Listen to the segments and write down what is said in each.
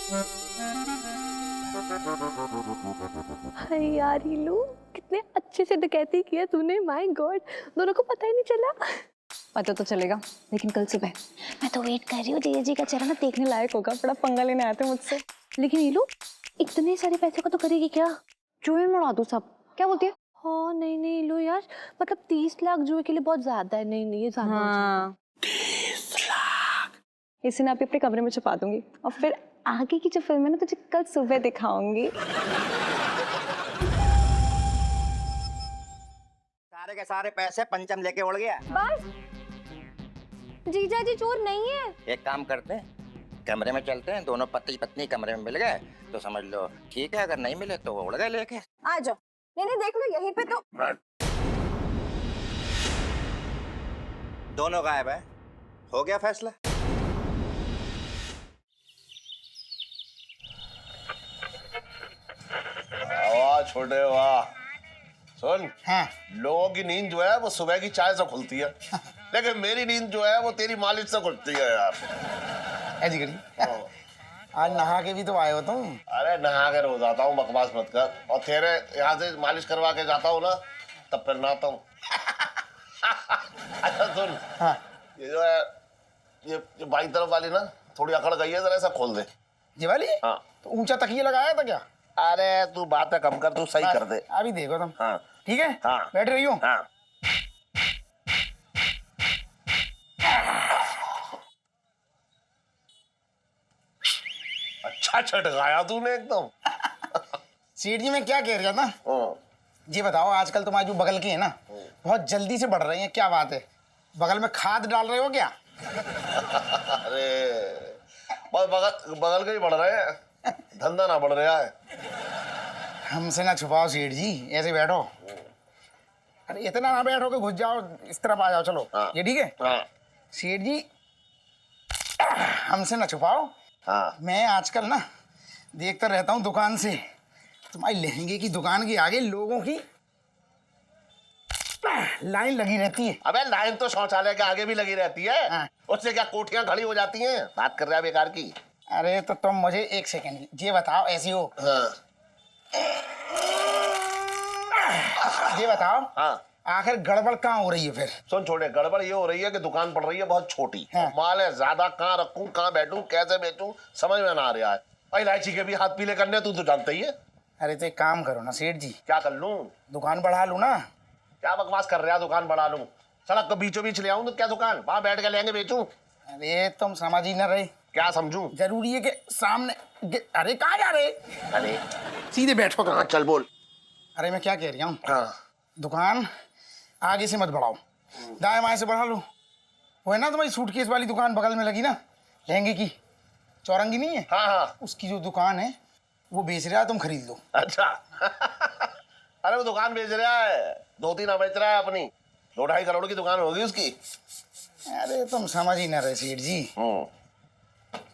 हाय यार हीलू, कितने अच्छे से डकैती किया तूने, माय गॉड। दोनों को पता ही नहीं चला। पता तो चलेगा, लेकिन कल सुबह मैं तो वेट कर रही हूँ। जय जी का चेहरा ना देखने लायक होगा। बड़ा पंगा लेने आए थे मुझसे। लेकिन हीलू, इतने सारे पैसे का तो करेगी क्या? जुए में उड़ा दूँ सब, क्या बोलती है? हाँ नहीं नहीं हीलू यार, मतलब 30 लाख जुए के लिए बहुत ज्यादा है। नहीं नहीं, ये ज्यादा हो जाएगा। 30 लाख इसे ना अपने कमरे में छुपा दूंगी और फिर आगे की जो फिल्म है ना तुझे कल सुबह दिखाऊंगी। सारे के सारे पैसे पंचम लेके उड़ गया। बस जीजा जी चोर नहीं है। एक काम करते हैं, कमरे में चलते हैं, दोनों पति पत्नी कमरे में मिल गए तो समझ लो ठीक है, अगर नहीं मिले तो वो उड़ गए लेके। आ जाओ। नहीं देख लो यहीं पे तो। दोनों गायब है, हो गया फैसला। वाह छोटे वाह। सुन, हाँ। लोगों की नींद जो है वो सुबह की चाय से खुलती है, लेकिन मेरी नींद जो है वो तेरी मालिश से खुलती है यार। ऐसी करी। आज नहा के भी तो आए हो तुम। अरे नहा कर हो जाता हूँ, बकवास मत कर। और तेरे यहाँ से मालिश करवा के जाता हूँ ना, तब फिर नहाता हूँ। अच्छा सुन, हाँ। ये जो है ये बाई तरफ वाली ना थोड़ी अकड़ गई है, जरा ऐसा खोल दे। ये वाली? हाँ। तो ऊंचा तकिया लगाया था क्या? अरे तू बातें कम कर, तू सही कर दे। अभी देखो तुम। हाँ ठीक है। हाँ। बैठ रही हूँ। हाँ। अच्छा छटकाया तूने एकदम। सेठ जी मैं क्या कह रहा था, हाँ। जी बताओ, आजकल तुम्हारी जो बगल की है ना बहुत जल्दी से बढ़ रही है, क्या बात है? बगल में खाद डाल रहे हो क्या? अरे बस बगल के ही बढ़ रहे हैं, धंधा ना बढ़ रहा है। हमसे ना छुपाओ सेठ जी, ऐसे बैठो। अरे इतना ना बैठो कि घुस जाओ, इस तरफ आ जाओ। चलो हाँ। ये ठीक है। हाँ सेठ जी हमसे ना छुपाओ। हाँ। मैं आजकल ना देखता रहता हूँ दुकान से, तुम्हारी लहंगे की दुकान के आगे लोगों की लाइन लगी रहती है। अबे लाइन तो शौचालय के आगे भी लगी रहती है। हाँ। उससे क्या कोठियां खड़ी हो जाती हैं? बात कर रहा है बेकार की। अरे तो तुम मुझे एक सेकंड ये बताओ, ऐसी हो हाँ ये बताओ, हाँ। आखिर गड़बड़ कहाँ हो रही है फिर? सुन छोटे, गड़बड़ ये हो रही है कि दुकान पड़ रही है बहुत छोटी। हाँ। माल है ज्यादा, कहाँ रखूं, कहाँ बैठूं, कैसे बेचूं, समझ में ना आ रहा है। और इलायची के भी हाथ पीले करने, तू तो जानता ही है। अरे तो एक काम करो ना सेठ जी, क्या कर लूं? दुकान बढ़ा लूं ना। क्या बकवास कर रहा है, दुकान बढ़ा लूं? सड़क को बीचों बीच ले आऊं तो क्या दुकान, वहां बैठ के लेंगे बेचूं? अरे तुम समझ ही ना रहे। क्या समझूं? जरूरी है कि सामने अरे कहाँ जा रहे? अरे सीधे बैठो तो। हाँ चल बोल। अरे मैं क्या कह रही हूँ, हाँ दुकान आगे से मत बढ़ाओ, दाएं बाएं से बढ़ा लो। वो है ना तुम्हारी सूटकेस वाली दुकान बगल में लगी ना, लहंगे की, चौरंगी नहीं है? हाँ हाँ। उसकी जो दुकान है वो बेच रहा है, तुम खरीद लो। अच्छा। अरे वो दुकान बेच रहा है, 2-3 बेच रहा है अपनी, 2-2.5 करोड़ की दुकान होगी उसकी। अरे तुम समझ ही ना रहे सेठ जी,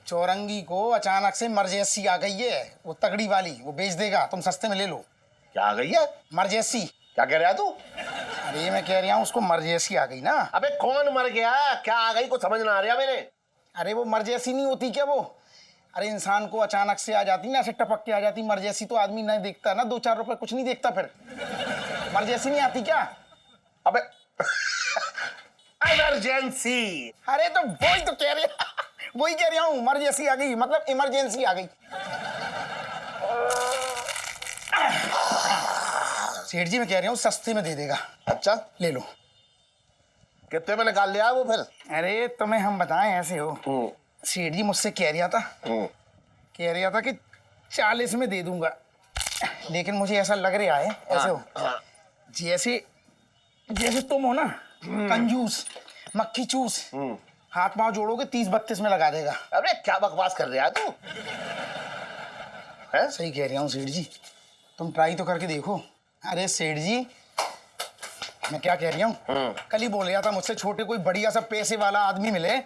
चौरंगी को अचानक से मर्जेसी आ गई है, वो तगड़ी वाली, वो बेच देगा, तुम सस्ते में ले लो। क्या आ गई है? मर्जेसी। क्या कह रहा है तू? अरे मैं कह रहा हूँ उसको मर्जेसी आ गई ना। अबे कौन मर गया, क्या आ गई, कुछ समझ ना आ रहा मेरे। अरे वो मर्जेसी नहीं होती क्या वो? अरे इंसान को अचानक से आ जाती ना, ऐसे टपक के आ जाती। मर्जेसी तो आदमी नहीं देखता ना, 2-4 रुपए कुछ नहीं देखता फिर। मर्जेसी नहीं आती क्या? अबे इमरजेंसी। अरे तो वही तो कह रहे वही कह रहा हूँ, मर्जेसी आ गई मतलब इमरजेंसी आ गई। सेठ जी मैं कह रहा हूँ सस्ते में दे देगा। अच्छा ले लो। कितने में निकाल लिया वो फिर? अरे तुम्हें हम बताएं ऐसे हो, सेठ जी मुझसे कह रहा था कि 40 में दे दूंगा, लेकिन मुझे ऐसा लग रहा है ऐसे हो जैसे जैसे तुम हो ना कंजूस, मक्खी चूस, हाथ पांव जोड़ोगे 30-32 में लगा देगा। अबे क्या बकवास कर रहा है तू? है सही कह रहा हूँ सेठ जी, तुम ट्राई तो करके देखो। अरे सेठ जी मैं क्या कह रही हूँ, कल ही बोल रहा था मुझसे, छोटे कोई बढ़िया सा पैसे वाला आदमी मिले,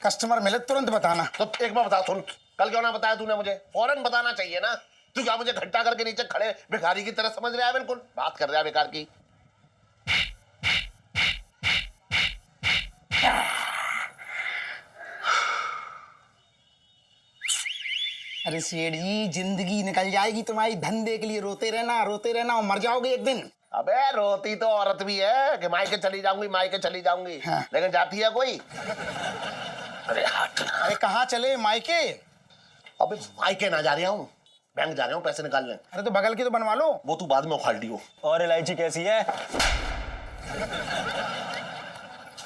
कस्टमर मिले, तुरंत बताना। तो एक बार बता, सुन, कल क्यों ना बताया तूने मुझे? फौरन बताना चाहिए ना। तू क्या मुझे घंटा करके नीचे खड़े भिखारी की तरह समझ रहा है? बिल्कुल बात कर रहा है बेकार की। अरे सेठ जी, जिंदगी निकल जाएगी तुम्हारी धंधे के लिए, रोते रहना और मर जाओगे एक दिन। अबे रोती तो औरत भी है कि मायके चली जाऊंगी हाँ। लेकिन जाती है कोई? अरे हट ना। अरे कहाँ चले, मायके? अबे मायके ना जा रहा हूँ, बैंक जा रहा हूँ पैसे निकालने। अरे तो बगल की तो बनवा लो। वो तू बाद में उखाड़ लियो। और इलायची कैसी है?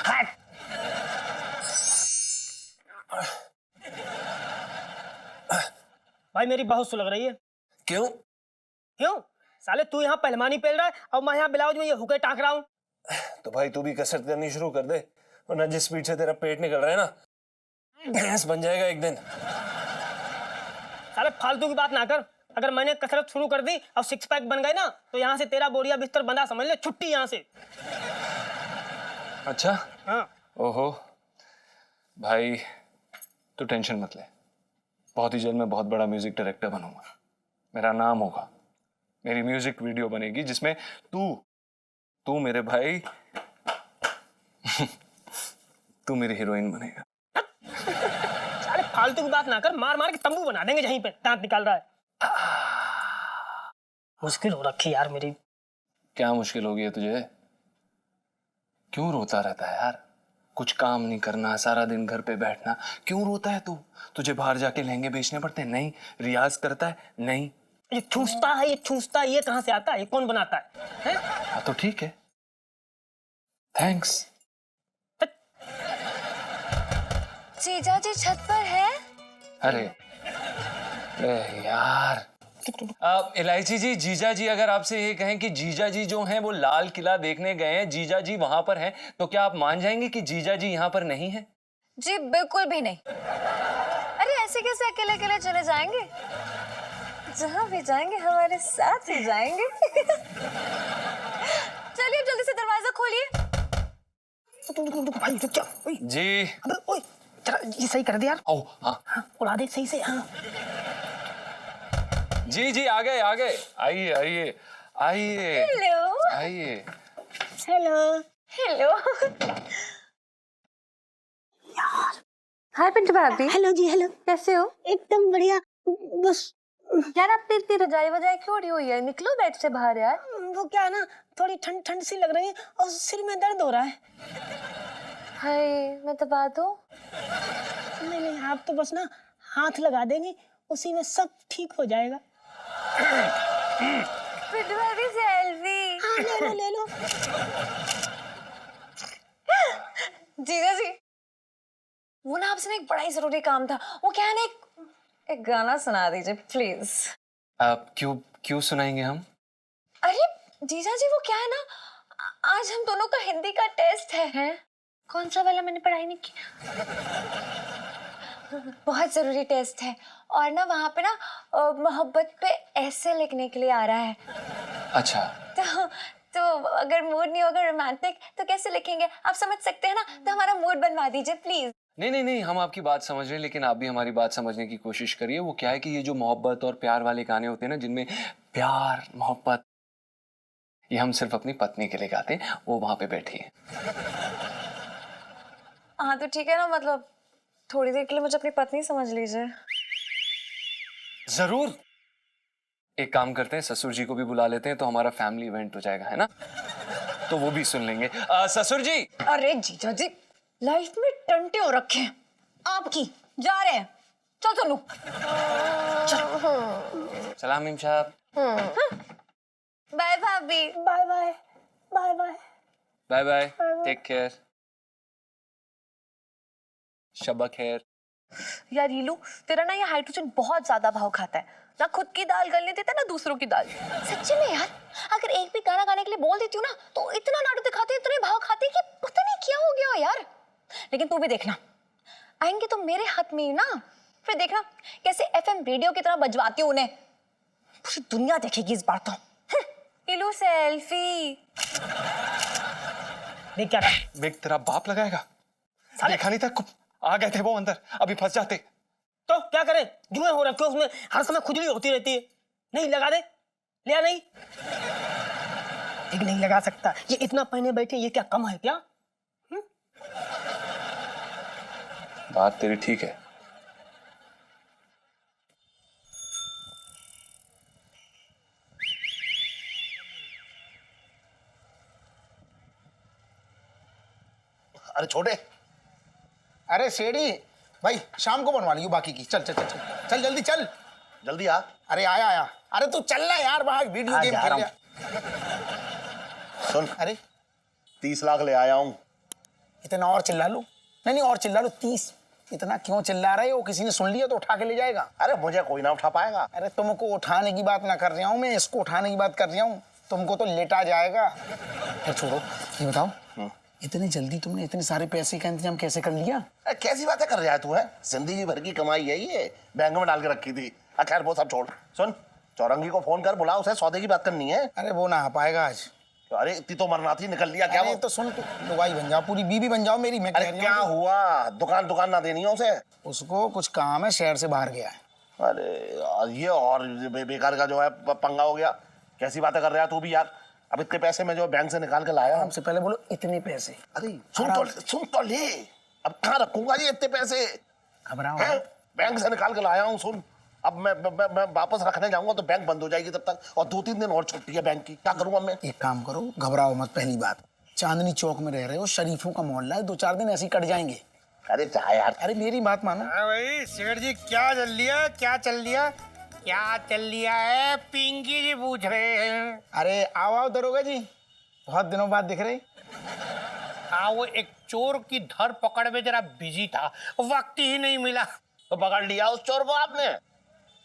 हट। भाई मेरी बहुत सुलग रही है। क्यों? क्यों? साले तू यहाँ पहलवानी पेल रहा है और मैं यहाँ ब्लाउज में ये हुके टाँक रहा हूँ। तो भाई तू भी कसरत करनी शुरू कर दे, वरना जिस स्पीड से तेरा पेट निकल रहा है ना, भैंस बन जाएगा एक दिन। साले फालतू की बात ना कर। अगर मैंने कसरत शुरू कर दी और सिक्स पैक बन गए ना, तो यहाँ से तेरा बोरिया बिस्तर बंधा समझ ले, छुट्टी यहाँ से। अच्छा? हाँ। ओहो भाई, तू टेंशन मत ले, बहुत ही जल्द मैं बहुत बड़ा म्यूजिक डायरेक्टर बनूंगा। मेरा नाम होगा, मेरी म्यूजिक वीडियो बनेगी जिसमें तू मेरे भाई तू मेरी हीरोइन बनेगा। साले फालतू की बात ना कर, मार मार के तंबू बना देंगे जहीं पे दांत निकाल रहा है। मुश्किल हो रखी यार मेरी। क्या मुश्किल होगी है तुझे? क्यों रोता रहता है यार? कुछ काम नहीं करना, सारा दिन घर पे बैठना, क्यों रोता है तू? तुझे बाहर जाके लहंगे बेचने पड़ते हैं? नहीं। रियाज करता है? नहीं। ये ठूसता है, ये कहाँ से आता है? ये कौन बनाता है? हाँ तो ठीक है, थैंक्स। जीजा जी छत पर है? अरे यार, इलायची जी, जीजा जी अगर आपसे ये कहें कि जीजा जी जो हैं वो लाल किला देखने गए हैं, जीजा जी वहां पर हैं, तो क्या आप मान जाएंगे कि जीजा जी यहाँ पर नहीं है? जी बिल्कुल भी नहीं। अरे ऐसे कैसे अकेले अकेले चले जाएंगे? जहाँ भी जाएंगे हमारे साथ ही जाएंगे। चलिए जल्दी से दरवाजा खोलिए। भाई रुक जा। ओए, जी। अबे ओए, जरा ये सही कर दे यार। ओ हाँ हाँ, उड़ा दे सही से। हाँ जी जी, आ गए आइए आइए आइए हेलो आइए। हेलो। हेलो। हाय पिंटू भाभी। हेलो जी, हेलो। कैसे हो? एकदम बढ़िया। बस यार आपने इतनी रजाई वजाई क्यों उड़ी हुई है? निकलो बेड से बाहर यार। वो क्या है ना, थोड़ी ठंड ठंड सी लग रही है और सिर में दर्द हो रहा है। हाय मैं दबा दूं? नहीं नहीं, आप तो बस ना हाथ लगा देंगे, उसी में सब ठीक हो जाएगा। पिंटू भाभी सेल्फी। हाँ, ले लो ले लो। जीजा जी, वो ना आपसे ना एक बड़ा ही जरूरी काम था। वो क्या है ना, एक गाना सुना दीजिए प्लीज। आप क्यों सुनाएंगे हम? अरे जीजा जी वो क्या है ना, आज हम दोनों का हिंदी का टेस्ट है? कौन सा वाला? मैंने पढ़ाई नहीं की। बहुत जरूरी टेस्ट है और ना वहाँ पे ना मोहब्बत पे ऐसे लिखने के लिए आ रहा है। अच्छा। तो अगर मूड नहीं होगा रोमांटिक तो कैसे लिखेंगे? आप समझ सकते हैं ना, तो हमारा मूड बनवा दीजिए प्लीज। नहीं, हम आपकी बात समझ रहे हैं, लेकिन आप भी हमारी बात समझने की कोशिश करिए। वो क्या है कि ये जो मोहब्बत और प्यार वाले गाने होते हैं ना, जिनमें प्यार मोहब्बत, ये हम सिर्फ अपनी पत्नी के लिए गाते हैं। वो वहां पे बैठी है। हाँ तो ठीक है ना, मतलब थोड़ी देर के लिए मुझे अपनी पत्नी समझ लीजिए। जरूर। एक काम करते हैं, ससुर जी को भी बुला लेते हैं, तो हमारा फैमिली इवेंट हो जाएगा, है ना? तो वो भी सुन लेंगे। ससुर जी। अरे जीजा जी, लाइफ में टंटे हो रखे हैं आपकी। जा रहे हैं, चल चलो। सलाम मीम साहब। बाय भाभी। Bye bye bye bye bye bye, take care, शब्बा खैर। यार रीलू, तेरा ना ये हाइड्रोजन बहुत ज्यादा भाव खाता है ना, खुद की दाल गलने देता ना दूसरों की दाल। सच्ची में यार, अगर एक भी गाना गाने के लिए बोल देती हूँ ना, तो इतना नाटक दिखाते, इतने भाव खाते कि पता नहीं क्या हो गया यार। लेकिन तू भी देखना, आएंगे तो मेरे हाथ में ही ना, फिर देखना कैसे एफएम रेडियो की तरह बजवाती हूँ उन्हें। पूरी दुनिया देखेगी इस बार तो। रीलू सेल्फी। देख क्या बेग तेरा बाप लगाएगा। देखा नहीं था, आ गए थे वो अंदर, अभी फंस जाते। तो क्या करें, जुए हो रखे उसमें, हर समय खुजली होती रहती है। नहीं लगा दे, लिया नहीं। एक नहीं लगा सकता, ये इतना पहने बैठे, ये क्या कम है क्या? बात तेरी ठीक है, अरे छोटे, अरे सेठी भाई शाम को बनवा लियो बाकी की। चल चल चल चल चल जल्दी चल। जल्दी आ। अरे आया आया। अरे तू चल ना यार, बाहर वीडियो हाँ, गेम जा खेल रहा लिया। सुन, अरे 30 लाख ले आया हूँ। इतना और चिल्ला लो। नहीं नहीं और चिल्ला लो। 30 इतना क्यों चिल्ला रहे हो? किसी ने सुन लिया तो उठा के ले जाएगा। अरे मुझे कोई ना उठा पाएगा। अरे तुमको उठाने की बात ना कर रहा हूँ मैं, इसको उठाने की बात कर रहा हूँ। तुमको तो लेटा जाएगा। फिर छोड़ो, ये बताओ इतनी जल्दी तुमने इतने सारे पैसे का इंतजाम कैसे कर लिया? कैसी बातें कर रहा है तू? है जिंदगी भर की कमाई है ये, बैंक में डाल के रखी थी। खैर वो सब छोड़। सुन, चौरंगी को फोन कर, बुला उसे, सौदे की बात करनी है। अरे वो ना आ पाएगा आज। अरे इतनी तो मरना थी, निकल लिया क्या अरे वो? तो सुन, तू लुगाई बन जाओ, पूरी बीवी बन जाओ मेरी। मैं अरे कह रही क्या हूँ हुआ? दुकान दुकान ना देनी है उसे? उसको कुछ काम है, शहर से बाहर गया है। अरे यार, ये और बेकार का जो है पंगा हो गया। कैसी बातें कर रहा है तू भी यार? अब इतने पैसे मैं जो बैंक से निकाल के लाया हूं। हमसे पहले बोलो इतने पैसे। अरे सुन तो ले। अब कहाँ रखूंगा ये इतने पैसे? घबराओ हैं? बैंक से निकाल के लाया हूँ। सुन, अब मैं वापस रखने जाऊंगा तो बैंक बंद हो जाएगी तब तक, और 2-3 दिन और छुट्टी है बैंक की। क्या करूंगा मैं? एक काम करो, घबराओ मत। पहली बात, चांदनी चौक में रह रहे हो, शरीफों का मोहल्ला है, 2-4 दिन ऐसे ही कट जाएंगे। अरे जा यार। अरे मेरी बात मानो। हाँ भाई सेठ जी, क्या चल लिया? क्या चल लिया? क्या चल लिया है? पिंकी जी पूछ रहे हैं। अरे आओ आओ दरोगा जी, बहुत दिनों बाद दिख रहे। हाँ, वो एक चोर की धर पकड़ में जरा बिजी था, वक्त ही नहीं मिला। तो पकड़ लिया उस चोर को आपने?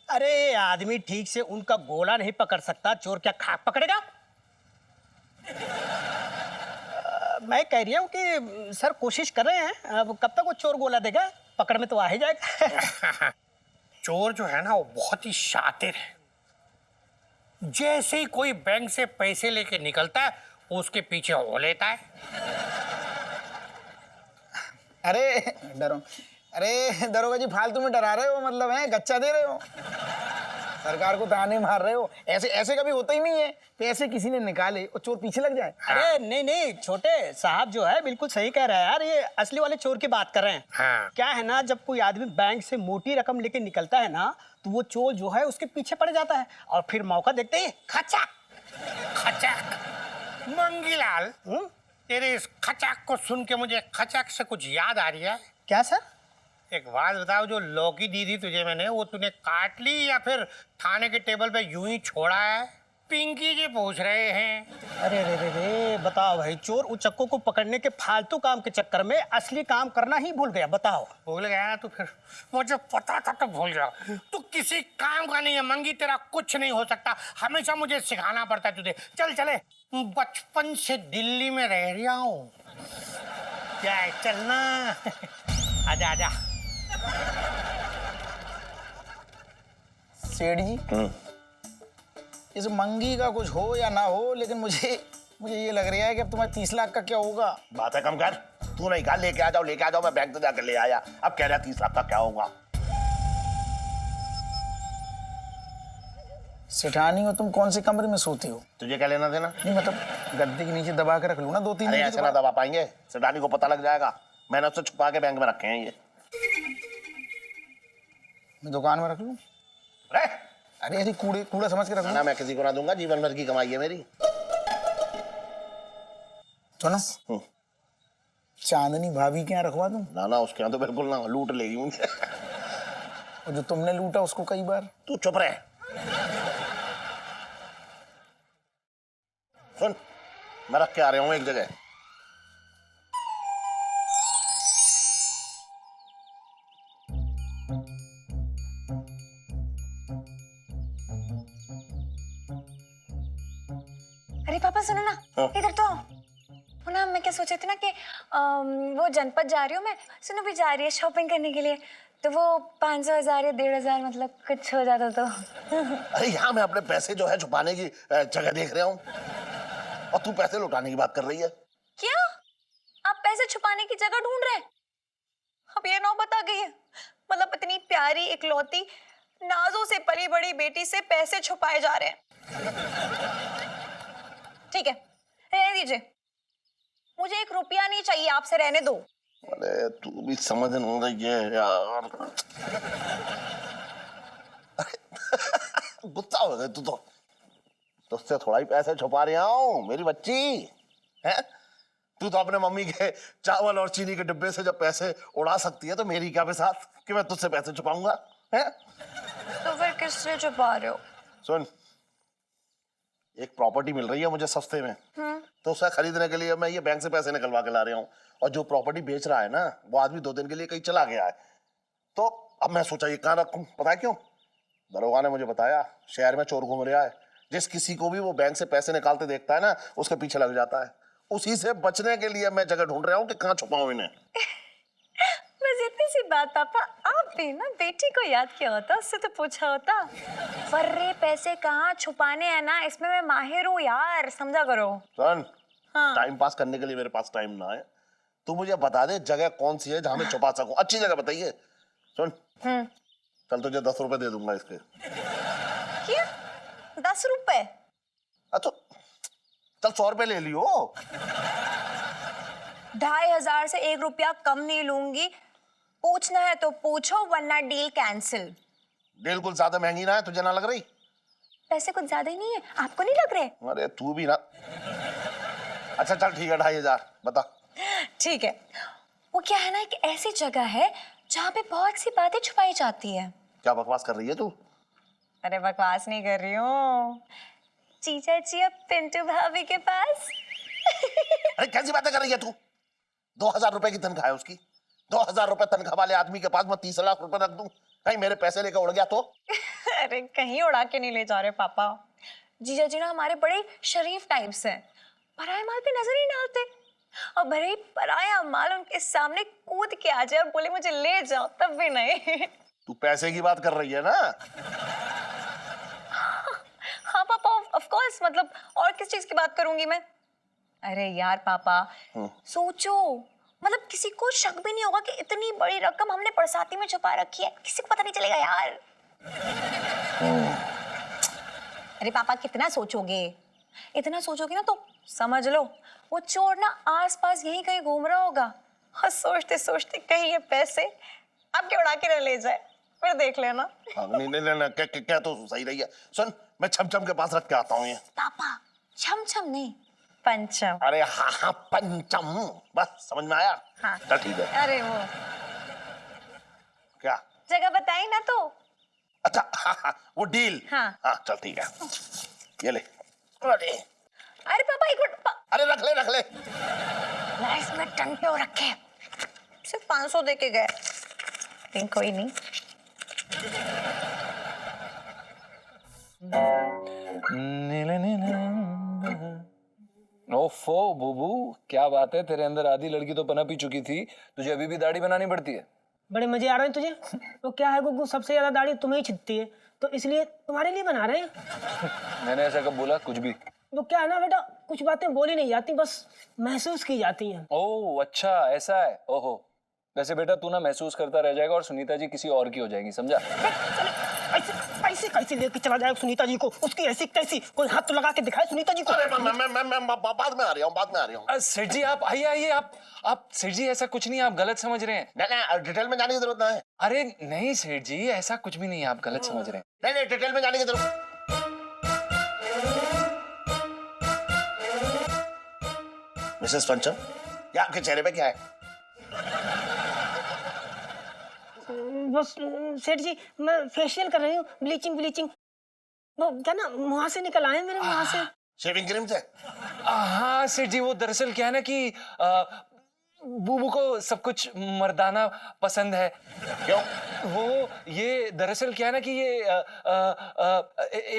अरे आदमी ठीक से उनका गोला नहीं पकड़ सकता, चोर क्या खाक पकड़ेगा? मैं कह रही हूँ कि सर कोशिश कर रहे हैं, अब कब तक वो चोर गोला देगा? पकड़ में तो आ ही जाएगा। चोर जो है ना वो बहुत ही शातिर है। जैसे ही कोई बैंक से पैसे लेके निकलता है उसके पीछे हो लेता है। अरे डरो, अरे दरोगा जी फालतू में डरा रहे हो, मतलब है गच्चा दे रहे हो, सरकार को ताने मार रहे हो। ऐसे ऐसे कभी होता ही नहीं है, पैसे किसी ने निकाले और चोर पीछे लग जाए। अरे नहीं नहीं, छोटे साहब जो है बिल्कुल सही कह रहा है यार, ये असली वाले चोर की बात कर रहे हैं। हाँ। क्या है ना, जब कोई आदमी बैंक से मोटी रकम लेके निकलता है ना, तो वो चोर जो है उसके पीछे पड़ जाता है, और फिर मौका देखते ही खचाक खचाक। मंगीलाल, तेरे इस खचाक को सुन के मुझे खचाक से कुछ याद आ रही है। क्या सर? एक बात बताओ, जो लौकी दी थी तुझे मैंने, वो तूने काट ली या फिर थाने के टेबल पे यूं ही छोड़ा है? पिंकी जी पूछ रहे हैं। अरे रे रे रे, बताओ भाई, चोर उचक्कों को पकड़ने के फालतू काम के चक्कर में असली काम करना ही भूल गया। बताओ। भूल गया ना तू? फिर मुझे पता था तो भूल गया। तू किसी काम का नहीं है मंगी, तेरा कुछ नहीं हो सकता। हमेशा मुझे सिखाना पड़ता है तुझे। चल चले, बचपन से दिल्ली में रह रहा हूँ। क्या है, चलना। आजा आजा। सेठ जी, इस मंगी का कुछ हो या ना हो, लेकिन मुझे ये लग रहा है कि अब तुम्हारे 30 लाख का क्या होगा। बात है कम कर। तू नहीं कहा लेके आ जाओ, मैं बैंक से जाकर ले आया। अब कह रहा 30 लाख का क्या होगा? सेठानी हो तुम, कौन से कमरे में सोते हो? तुझे क्या लेना देना? नहीं मतलब गद्दे के नीचे दबा के रख लूँ ना 2-3 अरे दिन ऐसे के ना बाद। दबा पाएंगे, सेठानी को पता लग जाएगा। मैंने उससे छुपा के बैंक में रखे हैं ये। मैं दुकान में रख लूँ? अरे अरे कूड़ा समझ के रख ना, मैं किसी को ना दूंगा, जीवन भर की कमाई है मेरी। सुनो, चांदनी भाभी के यहाँ रखवा दूं? ना उसके यहाँ तो बिल्कुल ना, लूट लेगी मुझे। और जो तुमने लूटा उसको कई बार। तू चुप रहे। सुन, मैं रख के आ रहा हूँ एक जगह। अरे पापा सुनो ना, हाँ। इधर तो आओ। वो ना मैं क्या सोच रही थी ना कि वो जनपद जा रही हूँ मैं, सुनो भी जा रही है शॉपिंग करने के लिए, तो वो 500, 1000 या 1500 मतलब कुछ हो जाता तो। अरे यहाँ मैं अपने पैसे जो है छुपाने की जगह देख रहा हूँ, और तू पैसे लौटाने की बात कर रही है। क्या आप पैसे छुपाने की जगह ढूंढ रहे हैं? अब ये नौबत आ गई है, मतलब इतनी प्यारी इकलौती नाजों से पली बड़ी बेटी से पैसे छुपाए जा रहे हैं। ठीक है, रहने दीजिए, मुझे 1 रुपया नहीं चाहिए आपसे, रहने दो। अरे तू भी समझ नहीं रही है यार। गुस्सा हो गया तू तो। तुझसे थोड़ा ही पैसे छुपा रहा हूँ मेरी बच्ची है। तू तो अपने मम्मी के चावल और चीनी के डिब्बे से जब पैसे उड़ा सकती है तो मेरी क्या बेसात कि मैं तुझसे पैसे छुपाऊंगा है? तो फिर किससे छुपा रहे हो? सुन, एक प्रॉपर्टी मिल रही है मुझे सस्ते में, तो उसे खरीदने के लिए मैं ये बैंक से पैसे निकलवा के ला रहा हूँ। और जो प्रॉपर्टी बेच रहा है ना, वो आदमी 2 दिन के लिए कहीं चला गया है, तो अब मैं सोचा ये कहाँ रखूं। पता है क्यों? दरोगा ने मुझे बताया शहर में चोर घूम रहा है, जिस किसी को भी वो बैंक से पैसे निकालते देखता है ना, उसके पीछे लग जाता है। उसी से बचने के लिए मैं जगह ढूंढ रहा हूँ कि कहाँ छुपाऊं इन्हें। बस इतनी सी बात पापा, आप भी ना बेटी को याद किया होता, उससे तो पूछा होता। फर्रे पैसे कहाँ छुपाने हैं ना, इसमें मैं माहिर हूँ यार, समझा करो। सुन, हाँ। टाइम पास करने के लिए मेरे पास टाइम ना है, तू मुझे बता दे जगह कौन सी है जहां मैं छुपा सकूं। अच्छी जगह बताइए। सुन, चल तुझे 10 रुपए दे दूंगा इसके। क्या? 10 रुपए? अच्छा चल 100 रुपए ले लियो। 2500 से 1 रुपया कम नहीं लूंगी। पूछना है तो पूछो, वरना डील कैंसिल। डील कुछ ज्यादा महंगी ना है, तुझे ना लग रही? पैसे कुछ ज्यादा ही नहीं है, आपको नहीं लग रहे? अरे तू भी ना। अच्छा चल ठीक है, 2500 बता। ठीक है, वो क्या है ना, एक ऐसी जगह है जहाँ पे बहुत सी बातें छुपाई जाती है। क्या बकवास कर रही है तू? अरे बकवास नहीं कर रही हूँ, जीजा जी अब पिंटू भाभी के पास। अरे कैसी बातें कर रही है तू? 2000 रुपए की तनख्वाह है उसकी। 2000 रुपए तनख्वाह वाले आदमी के पास मैं 30 लाख रुपए रख दूं, कहीं मेरे पैसे लेकर उड़ गया तो? अरे कहीं उड़ा के नहीं ले जा रहे पापा। जीजा जी ना हमारे बड़े शरीफ टाइप्स हैं, पराया माल पे नजर ही डालते। और भले ही पराया माल उनके सामने कूद के आ जाए और बोले मुझे ले जाओ, तब भी नहीं। तू पैसे की बात कर रही है ना? हाँ पापा, ऑफ कोर्स, मतलब और किस चीज की बात करूंगी मैं? अरे यार पापा, सोचो, मतलब किसी को शक भी नहीं होगा कि इतनी बड़ी रकम हमने बरसाती में छुपा रखी है, किसी को पता नहीं चलेगा यार। अरे पापा कितना सोचोगे? इतना सोचोगे ना तो समझ लो वो चोर ना आसपास यहीं कहीं घूम रहा होगा, और सोचते सोचते कहीं ये पैसे आपके उड़ा के न ले जाए, फिर देख लेना। नहीं नहीं नहीं, क्या तो सही रही है। सुन, मैं छमछम के पास रख के आता हूँ ये। पापा छम छम नहीं, पंचम। अरे हाँ हाँ पंचम, बस समझ में आया। हाँ। चल ठीक है। अरे वो क्या जगह बताई ना तो। अच्छा हाँ, हाँ, वो डील। हाँ। हाँ चल ठीक है, ये ले। अरे पापा एक मिनट। अरे रख ले। लाइफ में टंटे रखे, सिर्फ 500 दे के गए, लेकिन कोई नहीं। ओफो बुबू, क्या बात है, तेरे अंदर आधी लड़की तो पनप ही चुकी थी, तुझे अभी भी दाढ़ी बनानी पड़ती है? बड़े मजे आ रहे हैं तुझे? तो क्या है गुग्गू, सबसे ज्यादा दाढ़ी तुम्हें ही छिदती है, तो इसलिए तुम्हारे लिए बना रहे हैं। मैंने ऐसा कब बोला? कुछ भी। तो क्या है ना बेटा, कुछ बातें बोली नहीं जाती, बस महसूस की जाती हैं। ओह अच्छा, ऐसा है। ओहो, वैसे बेटा तू ना महसूस करता रह जाएगा और सुनीता जी किसी और की हो जाएगी, समझा? ऐसे कैसे लेके चला जाएगा सुनीता जी को? उसकी ऐसी कैसी, कोई हाथ तो लगा के दिखाए सुनीता जी को। अरे मैं बाद में आ रहा हूँ। सेठ जी आप आइए, आप सेठ जी ऐसा कुछ नहीं, आप गलत समझ रहे हैं। नहीं, डिटेल में जाने की जरूरत नहीं है। अरे नहीं सेठ जी, ऐसा कुछ भी नहीं है, आप गलत समझ रहे हैं। नहीं, डिटेल में जाने की जरूरत। मिसेस पंचम, ये आपके चेहरे पे क्या है? बस सेठ जी, मैं फेशियल कर रही हूँ, ब्लीचिंग। वो क्या ना, मुंह से निकल आए मेरे मुंह से। शेविंग क्रीम से? हाँ सेठ जी, वो दरअसल क्या है ना कि बूबू को सब कुछ मर्दाना पसंद है। क्यों? वो ये दरअसल क्या है ना कि ये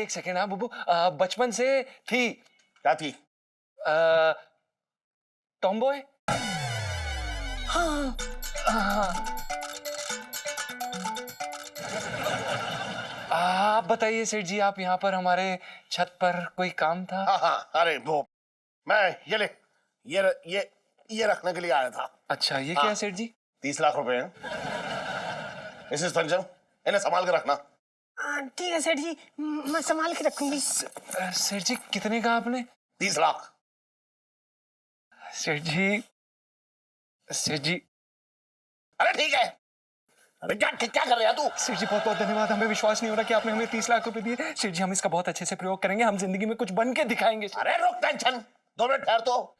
एक सेकेंड, हाँ बूबू, बचपन से थी। क्या थी? टॉमबॉय। हाँ। आप बताइए सेठ जी, आप यहाँ पर हमारे छत पर कोई काम था? हाँ, अरे वो मैं ये रखने के लिए आया था। अच्छा, ये क्या है सेठ जी? 30 लाख रुपए हैं। मिसेस पंचम, इन्हें संभाल के रखना। ठीक है सेठ जी, मैं संभाल के रखूंगी। सेठ जी कितने का आपने? 30 लाख। सेठ जी। अरे ठीक है। अरे क्या कर रहे हैं तू? सेठ जी बहुत बहुत धन्यवाद, हमें विश्वास नहीं हो रहा कि आपने हमें 30 लाख रुपए दिए। सेठ जी हम इसका बहुत अच्छे से प्रयोग करेंगे, हम जिंदगी में कुछ बन के दिखाएंगे। अरे रुक, टेंशन 2 मिनट ठहर तो।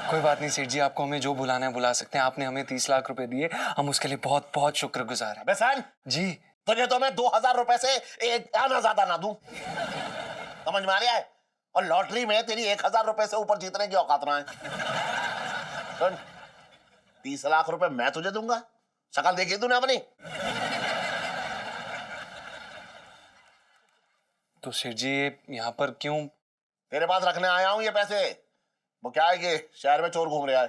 कोई बात नहीं सेठ जी, आपको हमें जो बुलाना है बुला सकते हैं। आपने हमें 30 लाख रुपए दिए, हम उसके लिए बहुत बहुत शुक्रगुजार हैं। अबे सन, जी तुझे तो मैं 2000 रुपए से एक आना ज्यादा ना दूं, समझ में आ रहा है? और लॉटरी में तेरी 1000 रुपए से ऊपर जीतने की औकात ना है। सुन, 30 लाख रुपए मैं तुझे दूंगा, शक्ल देखी तूने अपनी? तो सेठ जी यहाँ पर क्यों? तेरे पास रखने आया हूं ये पैसे। वो क्या है कि शहर में चोर घूम रहा है,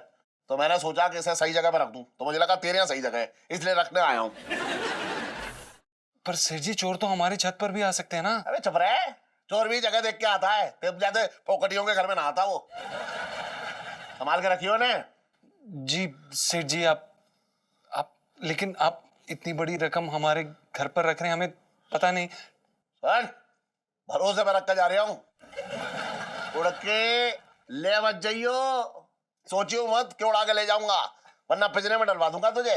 तो मैंने सोचा कि इसे सही जगह पे रख दूं, तो मुझे लगा तेरे यहाँ सही जगह है, इसलिए रखने आया हूं। पर सेठ जी चोर तो हमारी छत पर भी आ सकते हैं ना। अबे चुप रहे, चोर भी जगह देख के आता है, तेरे जैसे पोकटियों के घर में नहाता वो। संभाल के रखियो ने। जी सेठ जी, आप लेकिन आप इतनी बड़ी रकम हमारे घर पर रख रहे हैं, हमें पता नहीं। सुन, भरोसे पे रख के जा रहा हूं, उड़ के ले मत जाइयो, सोचियो मत कि उड़ा के ले जाऊंगा, वरना पिंजरे में डलवा दूंगा तुझे।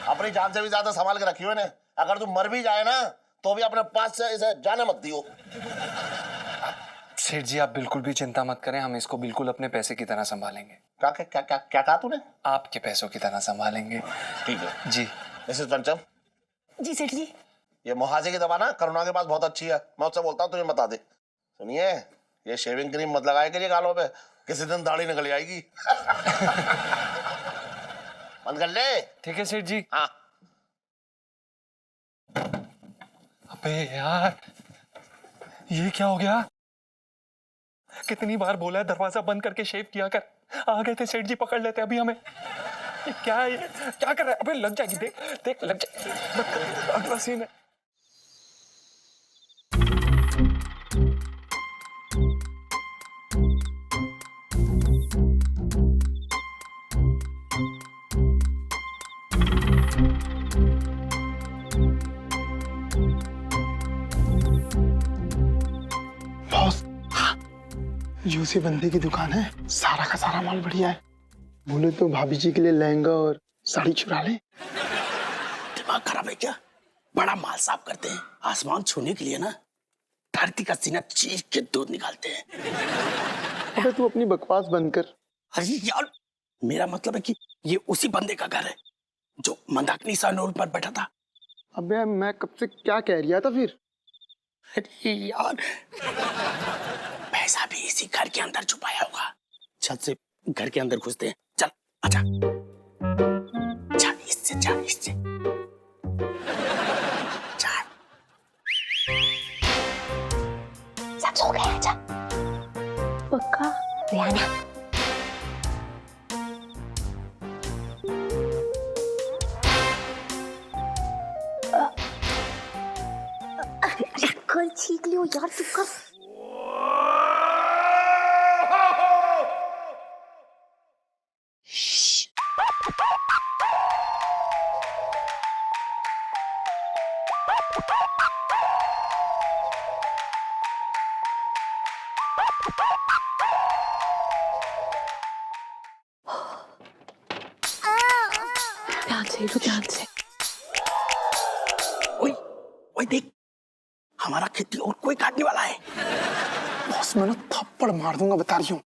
अपनी जान से भी ज्यादा संभाल के रखियो ने, अगर तू मर भी जाए ना तो भी अपने पास से इसे जाने मत दियो। सेठ जी आप बिल्कुल भी चिंता मत करें, हम इसको बिल्कुल अपने पैसे की तरह संभालेंगे। क्या क्या क्या क्या क्या कहा तूने? आपके पैसों की तरह संभालेंगे। ठीक है जी मिसेस पंचम, जी सेठ जी। ये मुहासे की दवा ना करुणा के पास बहुत अच्छी है, मैं उससे बोलता हूँ तुझे बता दे। सुनिए, ये शेविंग क्रीम मत लगाए करिए गालों पे, किसी दिन दाढ़ी निकल जाएगी। बंद कर ले। ठीक है सेठ जी। हाँ। अबे यार ये क्या हो गया? कितनी बार बोला है दरवाजा बंद करके शेव किया कर, आ गए थे सेठ जी, पकड़ लेते अभी हमें। ये क्या है, ये क्या कर रहा है? अबे लग जाएगी, देख देख लग जाएगी। अगला सीन है। बॉस, यूसी बंदे की दुकान है, सारा का सारा माल बढ़िया है। बोले तो भाभी जी के लिए लहंगा और साड़ी चुरा ले। दिमाग खराब है क्या? बड़ा माल साफ करते हैं, आसमान छूने के लिए ना धरती का सीना चीर के दूध निकालते हैं। अबे तू अपनी बकवास बंद कर। अरे यार, मेरा मतलब है कि ये उसी बंदे का घर है जो मंदाकिनी सानोल पर बैठा था। अबे मैं कब से क्या कह रहा था फिर? अरे यार, पैसा भी इसी घर के अंदर छुपाया होगा। छत से घर के अंदर घुसते हैं। चल आजा, जा इससे, जा इससे, जा। सब सो गए, आजा। पक्का रियाना। कल छींक लियो यार, चुप कर। ध्यान से, ध्यान से। ओए ओए देख, हमारा खेती और कोई काटने वाला है। बॉस मैं ना थप्पड़ मार दूंगा, बता रही हूँ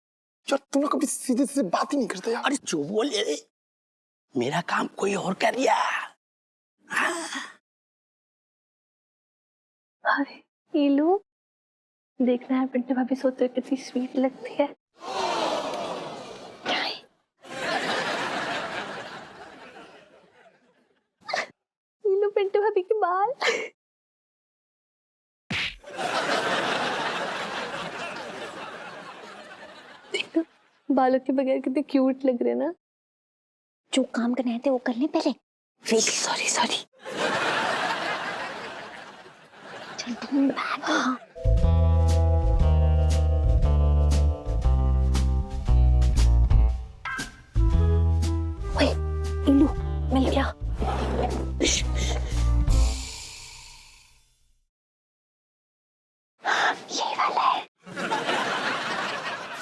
यार। तुम लोग कभी सीधे सीधे बात ही नहीं करते यार। अरे जो बोल ले, मेरा काम कोई और कर दिया। अरे ईलू, देखना है पिंटू भाभी सोते हुए कितनी स्वीट लगती है। क्या है? ईलू, पिंटू भाभी के बाल। देखो, बालों के बगैर कितने क्यूट लग रहे हैं ना। जो काम करना है वो कर ले पहले। Sorry sorry. चल तुम बैठ। ओए इल्लू, मिल गया। ये वाला है।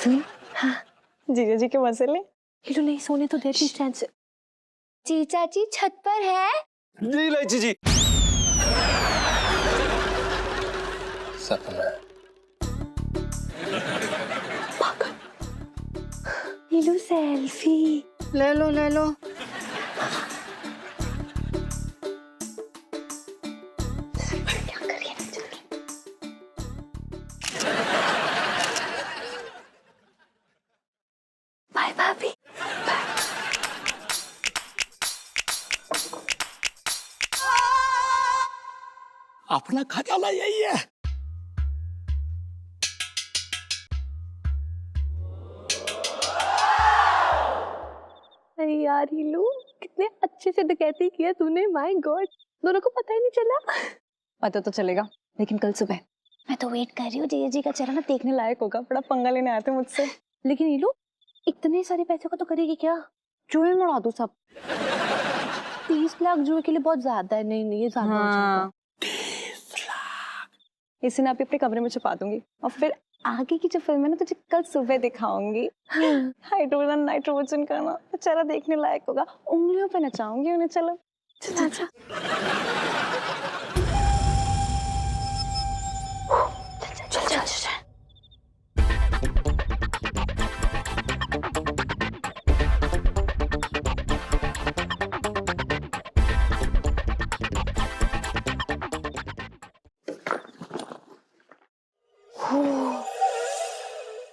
सुन। हाँ जीजा जी के मसले। इल्लू नहीं सोने तो दे स्टैंड से। जीजा जी छत पर है। जी लाइची जी। सपना। सेल्फी। ले लो ले लो। बाय भाभी। अपना खजाना यही है। अरे यार हीलू, कितने अच्छे से डकैती किया तूने, माय गॉड। दोनों को पता ही नहीं चला। पता तो चलेगा लेकिन कल सुबह। मैं तो वेट कर रही हूँ, जीजा जी का चेहरा ना देखने लायक होगा। बड़ा पंगा लेने आते मुझसे। लेकिन हीलू, इतने सारे पैसे का तो करेगी क्या? जुए में उड़ा दूं सब। 30 लाख जुए के लिए बहुत ज्यादा है। नहीं नहीं, ये ज्यादा हो जाएगा। 30 लाख। इसे ना अभी अपने कमरे में छुपा दूंगी और फिर आगे की जो फिल्म है ना तुझे कल सुबह दिखाऊंगी। हाइड्रोजन नाइट्रोजन का ना बेचारा देखने लायक होगा। उंगलियों पे नचाऊंगी उन्हें। चलो चल चल चल चल चल।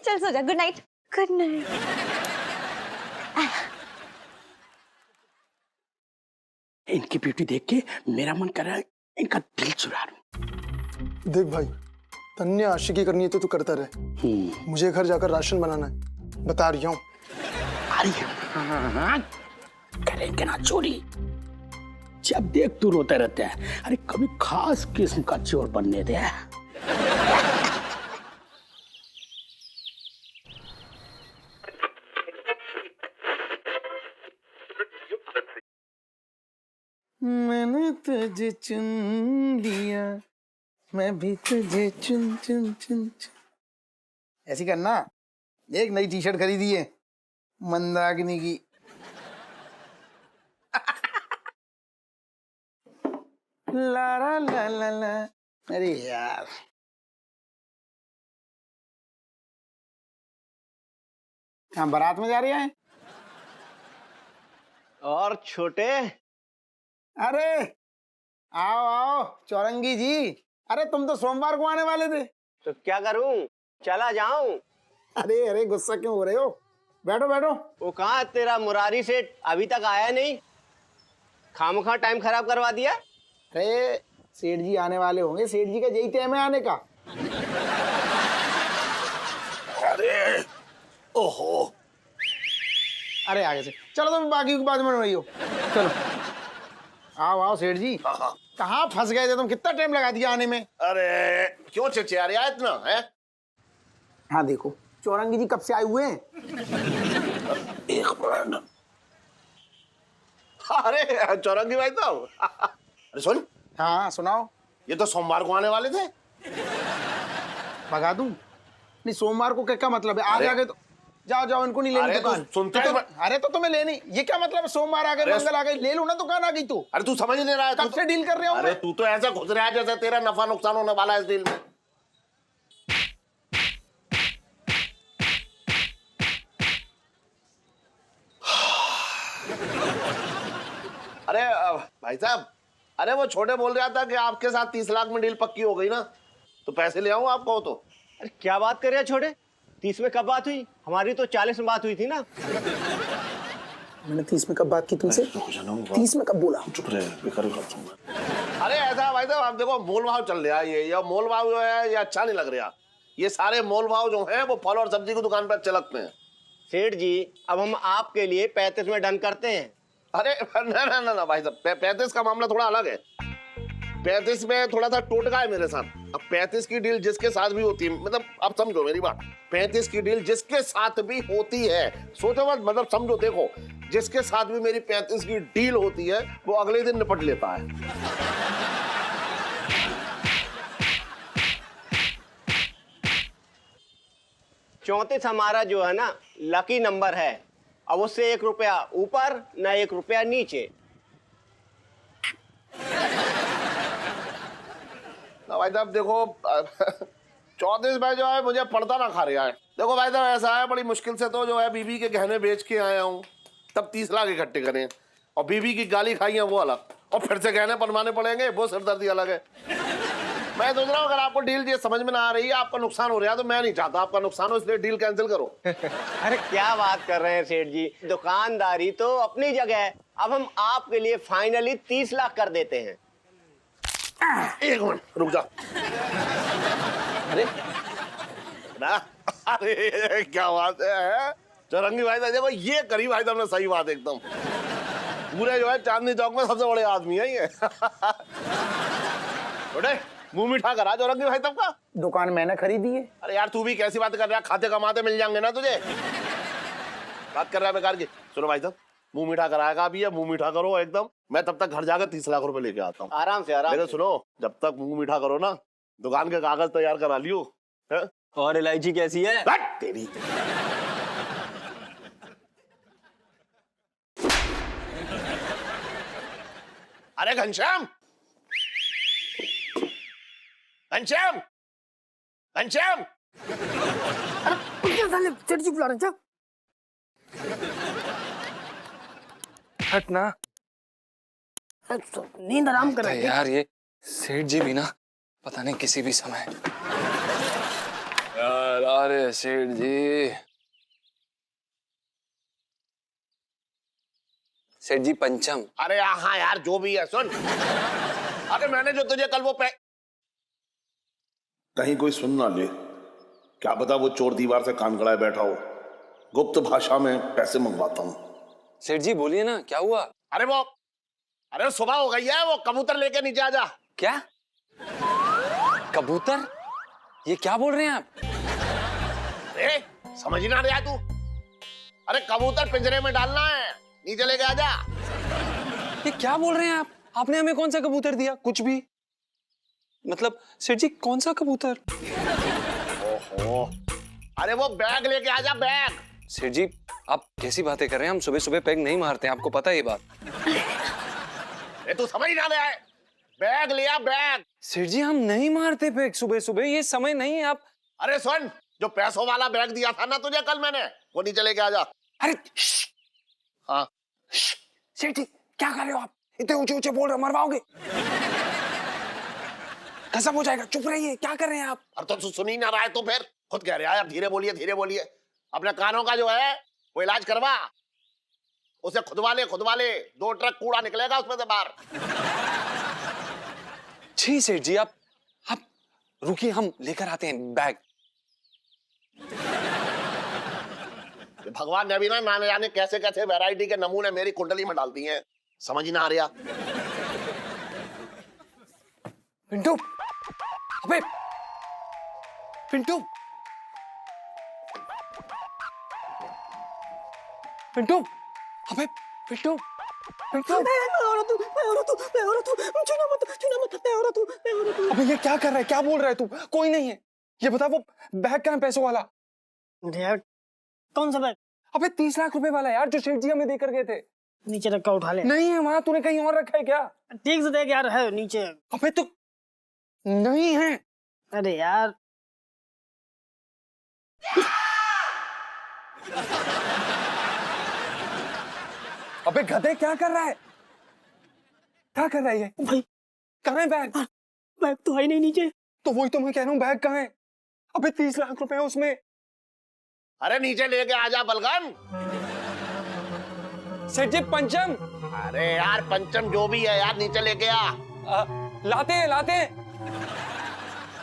चल सो जा। Good night. Good night. इनकी ब्यूटी देख के मेरा मन कर रहा है इनका दिल चुरा लूं। देख भाई, तन्ने आशिकी करनी है तो तू करता रहे। मुझे घर जाकर राशन बनाना है, बता रही हूँ। अरे हाँ, करेंगे ना चोरी। जब देख तू रोते रहता है। अरे कभी खास किस्म का चोर बनने दे। मैंने तुझे चुन लिया, मैं भी तुझे चुन चुन चुन चुन। ऐसी करना। एक नई टी शर्ट खरीदी है मंदाकिनी की। ला ला ला ला ला। अरे यार, कहाँ बारात में जा रही है? और छोटे, अरे आओ आओ चौरंगी जी। अरे तुम तो सोमवार को आने वाले थे। तो क्या करूं, चला जाऊं? अरे अरे गुस्सा क्यों हो रहे हो? बैठो बैठो। वो कहाँ तेरा मुरारी सेठ अभी तक आया नहीं? खामखा टाइम खराब करवा दिया। अरे सेठ जी आने वाले होंगे, सेठ जी का यही टाइम है आने का। अरे ओहो, अरे आगे से चलो, तुम बाकी की बात में रही हो। चलो आओ आओ सेठ जी। कहाँ फंस गए थे तुम? कितना टाइम लगा दिया आने में? अरे क्यों चिचिया रहा है इतना है? हाँ देखो, चौरंगी जी कब से आए हुए हैं? एक मिनट। अरे चौरंगी भाई तो अरे सुन। हाँ सुनाओ। ये तो सोमवार को आने वाले थे। भगा दूं? नहीं, सोमवार को क्या मतलब है? आगे आगे तो जाओ जाओ, इनको नहीं लेनी अरे दुकान। तू सुनता तो, है? अरे तो तुम्हें लेनी, ये क्या मतलब है? सोमवार आ गए, मंगल आ गए, ले लो ना, दुकान आ गई तो। अरे तू समझ नहीं रहा है? कब से डील कर रहे हो? अरे तू तो ऐसा घुस रहा है जैसे तेरा नफा नुकसान होने वाला है इस डील में। अरे भाई साहब, अरे वो छोटे बोल रहा था कि आपके साथ 30 लाख में डील पक्की हो गई ना, तो पैसे ले आऊं आपको तो। अरे क्या बात कर रहे हैं छोटे? 30 में कब बात हुई? हमारी तो 40 में बात हुई थी ना। मैंने 30 में कब बात की तुमसे? 30 में कब बोला? चुप रहे, बेकार बात सुन। अरे ऐसा भाई साहब, आप देखो मोल भाव चल रहा है, ये मोल भाव जो है ये अच्छा नहीं लग रहा। ये सारे मोल भाव जो है वो फल और सब्जी की दुकान पर चलकते हैं। सेठ जी, अब हम आपके लिए 35 में डन करते हैं। अरे ना ना ना ना भाई साहब, 35 का मामला थोड़ा अलग है। 35 में थोड़ा सा टोटका है मेरे साथ। अब 35 की डील जिसके साथ भी होती है, मतलब आप समझो मेरी बात, 35 की डील जिसके साथ भी होती है, सोचो मत, मतलब समझो, देखो जिसके साथ भी मेरी 35 की डील होती है वो अगले दिन निपट लेता है। 34 हमारा जो है ना लकी नंबर है। अब उससे 1 रुपया ऊपर ना 1 रुपया नीचे। ना भाई साहब देखो, 34 भाई जो है मुझे पड़ता ना खा रहा है। देखो भाई साहब ऐसा है, बड़ी मुश्किल से तो जो है बीबी के गहने बेच के आया हूँ, तब 30 लाख इकट्ठे करें, और बीबी की गाली खाई है वो अलग, और फिर से गहने बनवाने पड़ेंगे, वो सिरदर्दी अलग है। मैं सोच रहा हूँ अगर आपको डील ये समझ में ना आ रही है, आपका नुकसान हो रहा है, तो मैं नहीं चाहता आपका नुकसान हो, इसलिए डील कैंसिल करो। अरे क्या बात कर रहे हैं सेठ जी, दुकानदारी तो अपनी जगह है। अब हम आपके लिए फाइनली 30 लाख कर देते हैं। एक मिनट रुक जा। अरे ना अरे क्या बात है चौरंगी भाई साहब, देखो ये करी भाई साहब ने सही बात एकदम। पूरे जो है चांदनी चौक में सबसे बड़े आदमी है ये। बेटे मुंह मीठा करा चौरंगी भाई साहब का। दुकान मैंने खरीदी है। अरे यार तू भी कैसी बात कर रहा है, खाते कमाते मिल जाएंगे ना तुझे, बात कर रहा है बेकार की। सुनो भाई साहब, मुंह मीठा कराएगा भी है, मुंह मीठा करो एकदम। मैं तब तक घर जाकर 30 लाख रुपए लेके आता हूँ। आराम से आराम लेकिन से। सुनो, जब तक मुंह मीठा करो ना, दुकान के कागज तैयार करा लियो। है? और इलायची कैसी है? हट तेरी। अरे घनश्याम, घनश्याम, घनश्याम, सेठ जी बुला रहे हैं। हट ना। नींद आराम कर रहे हैं। यार ये सेठ जी भी ना पता नहीं किसी भी समय। यार अरे सेठ जी, सेठ जी पंचम। अरे हाँ यार जो भी है सुन। अरे मैंने जो तुझे कल वो कहीं कोई सुन ना ले, क्या पता वो चोर दीवार से कान गड़ाए बैठा हो। गुप्त भाषा में पैसे मंगवाता हूँ। सेठ जी बोलिए ना, क्या हुआ? अरे सुबह हो गई है, वो कबूतर लेके नीचे आ जा। क्या कबूतर? ये क्या बोल रहे हैं आप? समझ ही ना रहा तू? अरे कबूतर पिंजरे में डालना है, नीचे लेके आ जा। ये क्या बोल रहे हैं आप? आपने हमें कौन सा कबूतर दिया? कुछ भी मतलब सेठ जी कौन सा कबूतर? ओहो, अरे वो बैग लेके आ जा, बैग। सेठ जी आप कैसी बातें कर रहे हैं? हम सुबह सुबह पैग नहीं मारते हैं, आपको पता है ये बात। तू समझ ना रहा है, बैग लिया बैग। सेठ जी हम नहीं मारते पैग सुबह सुबह, ये समय नहीं है। आप अरे सुन, जो पैसों वाला बैग दिया था ना तुझे कल मैंने, वो नीचे लेके आ जा। अरे हाँ सेठ जी क्या कर रहे हो आप? इतने ऊंचे ऊंचे बोल रहे हो, मरवाओगे। कसम हो जाएगा, चुप रहिए। क्या कर रहे हैं आप? और तो सुन ही ना रहा है तो फिर खुद कह रहा है यार धीरे बोलिए धीरे बोलिए। अपने कानों का जो है वो इलाज करवा, उसे खुदवा ले 2 ट्रक कूड़ा निकलेगा उसमें से बाहर। जी सेठ जी आप रुकिए, हम लेकर आते हैं बैग। भगवान ने भी ना जाने कैसे कैसे वैरायटी के नमूने मेरी कुंडली में डाल दिए हैं, समझ ही ना आ रहा। पिंटू, अबे पिंटू, पिंटू, अबे पिंटू, पिंटू। अबे ये क्या कर रहा है? क्या बोल रहा है तू? कोई नहीं है। ये बता वो बैग कहाँ है पैसों वाला? यार कौन सा बैग? अबे 30 लाख रुपए वाला यार, जो सेठ जी हमें देकर गए थे। नीचे रखा, उठा ले। नहीं है वहां, तूने कहीं और रखा है क्या? ठीक से देख यार, है नीचे। अबे तू नहीं है। अरे यार अबे गधे क्या कर रहा है? क्या कर रहा है ये? भाई कहाँ है बैग? बैग तो है नहीं नीचे। तो वही तो मैं कह रहा हूँ, बैग कहाँ है? अबे 30 लाख रुपए है उसमें। अरे नीचे लेके आ जा बलगम। सेठ जी पंचम। अरे यार पंचम जो भी है यार, नीचे लेके आ। लाते हैं लाते हैं।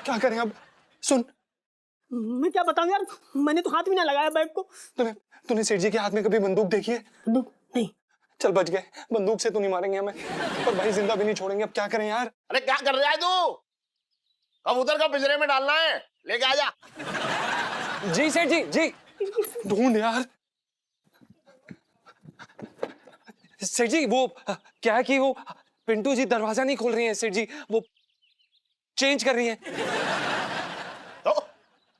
क्या करें अब? सुन, मैं क्या बताऊं यार, मैंने तो हाथ भी ना लगाया बैग को। तूने सेठ जी के हाथ में कभी बंदूक देखी है? बंदूक नहीं। चल बच गए, बंदूक से तो नहीं मारेंगे हमें, पर भाई जिंदा भी नहीं छोड़ेंगे। अब क्या करें यार? अरे क्या कर रहा है तू? कबूतर का पिंजरे में डालना है, लेके आ जा। जी सेठ जी, जी ढूंढ यार। सेठ जी वो क्या है कि वो पिंटू जी दरवाजा नहीं खोल रही हैं सेठ जी, वो चेंज कर रही हैं। तो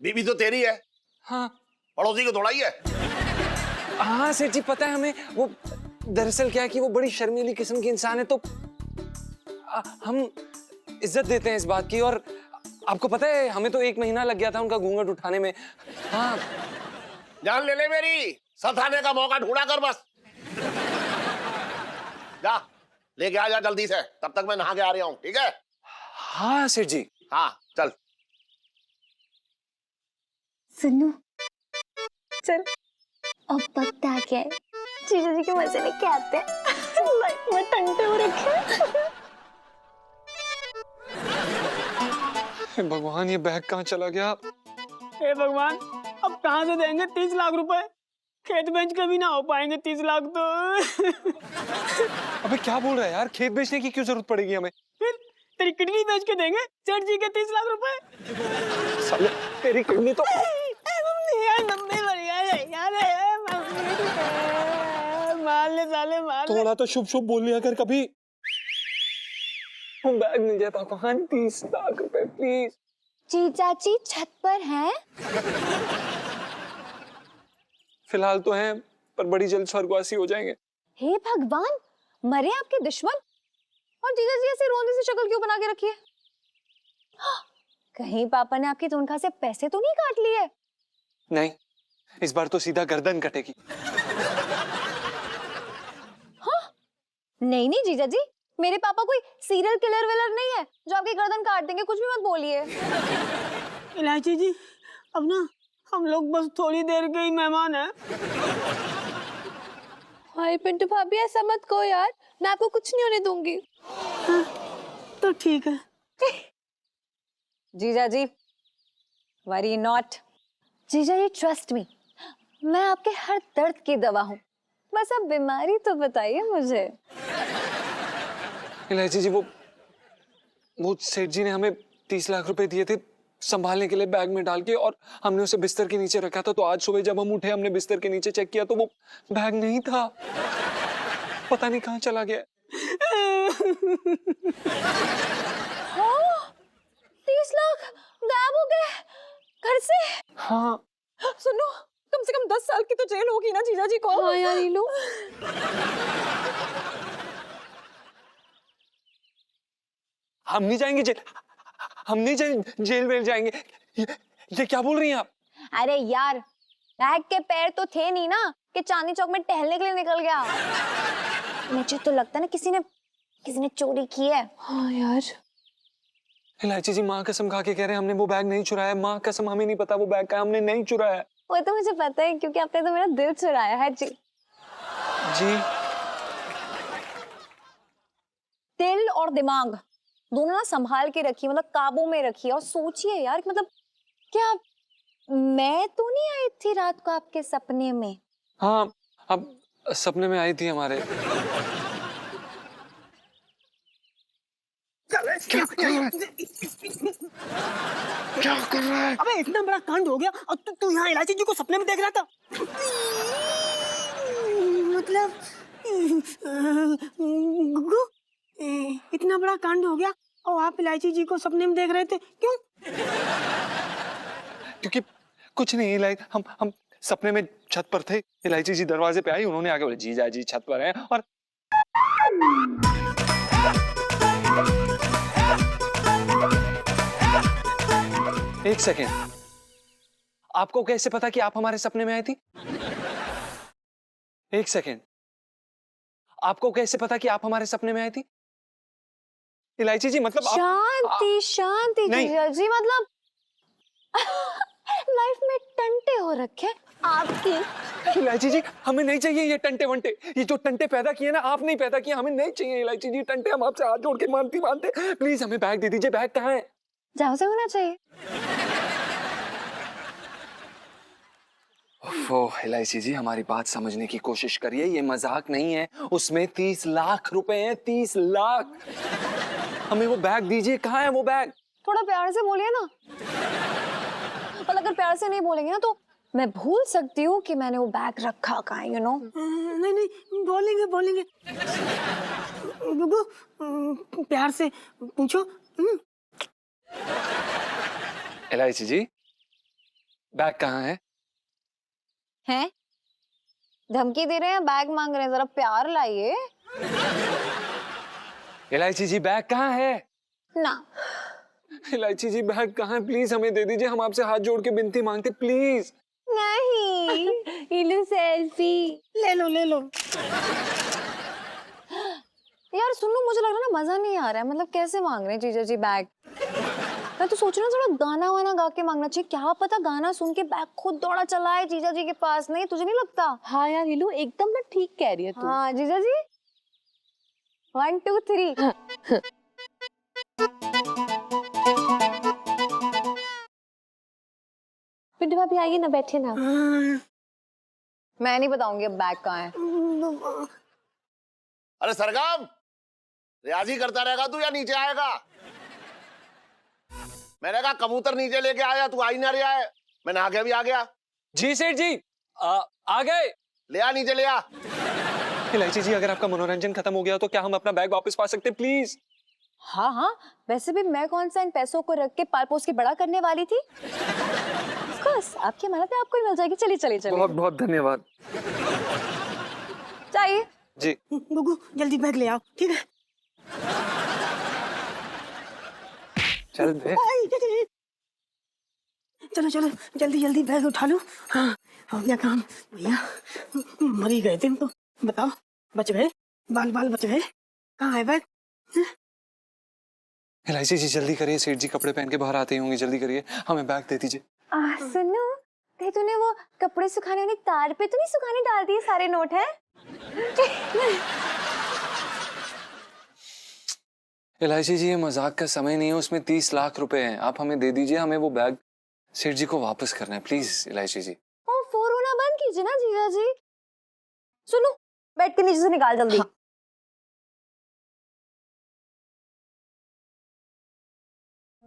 बीबी तो तेरी है। हाँ पड़ोसी को थोड़ा ही है। हाँ सेठ जी पता है हमें। वो दरअसल क्या है कि वो बड़ी शर्मीली किस्म की इंसान है, तो हम इज्जत देते हैं इस बात की, और आपको पता है हमें तो 1 महीना लग गया था उनका घूंघट उठाने में। हाँ जान ले ले मेरी, सताने का मौका ढूंढा कर बस। जा लेके आ जा जल्दी से, तब तक मैं नहा के आ रहा हूँ, ठीक है? हाँ सेठ जी। हाँ चल। सुनो चल, अब पता क्या है, जीजा जी के मजे लेके आते हैं। लाइफ में टंटे हो रखे। हे भगवान, ये बैग कहाँ चला गया? हे भगवान, अब कहाँ से देंगे 30 लाख रुपए? खेत बेच के भी ना हो पाएंगे 30 लाख तो। अबे क्या बोल रहा है यार, खेत बेचने की क्यों जरूरत पड़ेगी हमें? फिर तेरी किडनी बेच के देंगे सेठ जी के 30 लाख रुपए। साले तेरी किडनी तो मम्मी मर गया यार, मार ले साले मार ले। थोड़ा तो शुभ शुभ बोल लिया कर कभी। बैग मिल जाता कहां? 30 लाख रुपए प्लीज। जीजा जी छत पर हैं? फिलहाल तो हैं, पर बड़ी जल्द स्वर्गवासी हो जाएंगे। हे भगवान, मरे आपके दुश्मन, और जीजा जी ऐसे रोंदी सी शक्ल क्यों बना के रखी है? कहीं पापा ने आपकी तनख्वाह से पैसे तो नहीं काट लिए? नहीं, इस बार तो सीधा गर्दन कटेगी। हाँ? नहीं नहीं जीजा जी, मेरे पापा कोई सीरियल किलर विलर नहीं है जो आपकी गर्दन काट देंगे, कुछ भी मत बोलिए। इलायची जी, अब ना हम लोग बस थोड़ी देर के ही मेहमान हैं। हाय पिंटू भाभी, ऐसा मत कहो यार, मैं आपको कुछ नहीं होने दूंगी। हाँ, तो ठीक है। जीजा जी, वरी नॉट। जीजा जी ट्रस्ट मी, मैं आपके हर दर्द की दवा हूँ, बस आप बीमारी तो बताइए मुझे। इलायची जी, वो सेठ जी ने हमें 30 लाख रुपए दिए थे संभालने के लिए बैग में डाल के, और हमने उसे बिस्तर के नीचे रखा था। तो आज सुबह जब हम उठे, हमने बिस्तर के नीचे चेक किया तो वो बैग नहीं था। पता नहीं कहाँ चला गया। हाँ, 30 लाख गायब हो गए घर से। हाँ सुनो, कम से कम 10 साल की तो जेल होगी ना जीजा जी को। हाँ यार नीलू। हम नहीं जाएंगे जेल, हम नहीं जेल में जाएंगे। ये क्या बोल रही हैं आप? अरे यार, बैग के पैर तो थे नहीं ना कि चांदनी चौक में टहलने के लिए निकल गया। मुझे तो लगता है ना किसी ने चोरी की है। हाँ यार। इलायची जी, माँ कसम खा के कह रहे हैं हमने वो बैग नहीं चुराया। माँ कसम, हमें नहीं पता वो बैग का, हमने नहीं चुराया। वो तो मुझे पता है, क्योंकि आपने तो मेरा दिल चुराया है जी। जी? दिल और दिमाग दोनों ना संभाल के रखिए, मतलब काबू में रखिए। और सोचिए यार, मतलब क्या मैं तो नहीं आई थी रात को आपके सपने में? हाँ, अब सपने में आई थी हमारे। क्या कर रहा है? अबे इतना बड़ा कांड हो गया और तू यहाँ इलायची जी को सपने में देख रहा था? मतलब गुग्गू, इतना बड़ा कांड हो गया और आप इलायची जी को सपने में देख रहे थे, क्यों? क्योंकि कुछ नहीं, हम सपने में छत पर थे। इलायची जी दरवाजे पे आई, उन्होंने आके बोले जीजा जी छत पर हैं। और एक सेकेंड, आपको कैसे पता कि आप हमारे सपने में आई थी? एक सेकेंड, आपको कैसे पता कि आप हमारे सपने में आई थी? इलायची जी, मतलब शांति शांति जीजा जी, मतलब लाइफ में टंटे हो रखे आपकी। इलायची जी, हमें नहीं चाहिए ये टंटे वंटे। ये जो टंटे पैदा किए ना, आप नहीं पैदा किए, हमें नहीं चाहिए इलायची जी टंटे। हम आपसे हाथ जोड़ के मानते, प्लीज हमें बैग दे दीजिए। बैग कहाँ है? जहाँ से होना चाहिए। ओह इलायची जी, हमारी बात समझने की कोशिश करिए, ये मजाक नहीं है। उसमें 30 लाख रुपए हैं, 30 लाख। हमें वो बैग दीजिए। कहाँ है वो बैग? थोड़ा प्यार से बोलिए ना। और अगर प्यार से नहीं बोलेंगे ना तो मैं भूल सकती हूँ कि मैंने वो बैग रखा कहाँ है, नहीं, बोलेंगे। गुग्गू, प्यार से पूछो। इलायची जी, बैग कहाँ है? हैं? धमकी दे रहे हैं, बैग मांग रहे हैं, जरा प्यार लाइए। इलायची जी, बैग कहाँ है? ना। इलायची जी बैग कहाँ है? प्लीज हमें दे दीजिए, हम आपसे हाथ जोड़ के विनती मांगते, प्लीज। नहीं इलू सेल्फी ले लो ले लो। यार सुन लो, मुझे लग रहा है ना मजा नहीं आ रहा है। मतलब कैसे मांग रहे हैं जीजा जी बैग? मैं तो सोच रही हूँ थोड़ा गाना वाना गा के मांगना चाहिए। क्या पता गाना सुन के बैग खुद दौड़ा चला है जीजा जी के पास। नहीं तुझे नहीं लगता? हाँ यार इलू एकदम ना ठीक कह रही है तू। हाँ जीजा जी 1 2 3 पिंटू भाभी आइए ना, बैठिए ना। मैं नहीं बताऊंगी अब बैग कहाँ है। अरे सरगम, रियाजी करता रहेगा तू या नीचे आएगा? मैंने कहा कबूतर नीचे लेके आया, तू आ ही ना रहा है। मैं नहा के भी आ गया। जी सेठ जी आ गए। ले आ, नीचे ले आ। इलायची जी अगर आपका मनोरंजन खत्म हो गया तो क्या हम अपना बैग वापस पा सकते हैं प्लीज? हाँ हाँ, वैसे भी मैं कौन सा इन पैसों को रख के पाल पोस के बड़ा करने वाली थी। Of course, आपकी मदद आपको ही मिल जाएगी। चलिए चलिए चलिए। बहुत बहुत धन्यवाद। चाहिए जी। गुगू जल्दी बैग ले आओ, ठीक है? चल बे। चलो चलो जल्दी जल्दी बैग उठा लो। हाँ हो गया काम भैया। मर ही गए थे तो बताओ, बच गए? बाल बाल बच गए? कहाँ है बैग? इलायची जी जल्दी करिए, सेठ जी कपड़े पहन के बाहर आते ही होंगे, जल्दी करिए, हमें बैग दे दीजिए। सुनो, कहीं तूने वो कपड़े सुखाने वाली तार पे तो नहीं सुखाने डाल दिए सारे नोट हैं? इलायची जी ये मजाक का समय नहीं है, उसमें 30 लाख रुपए हैं, आप हमें दे दीजिए, हमें वो बैग सेठ जी को वापस करना है, प्लीज इलायची जी। ओ फोन होना बंद कीजिए ना जीजा जी। सुनो, बेड के नीचे से निकाल जल्दी। हाँ।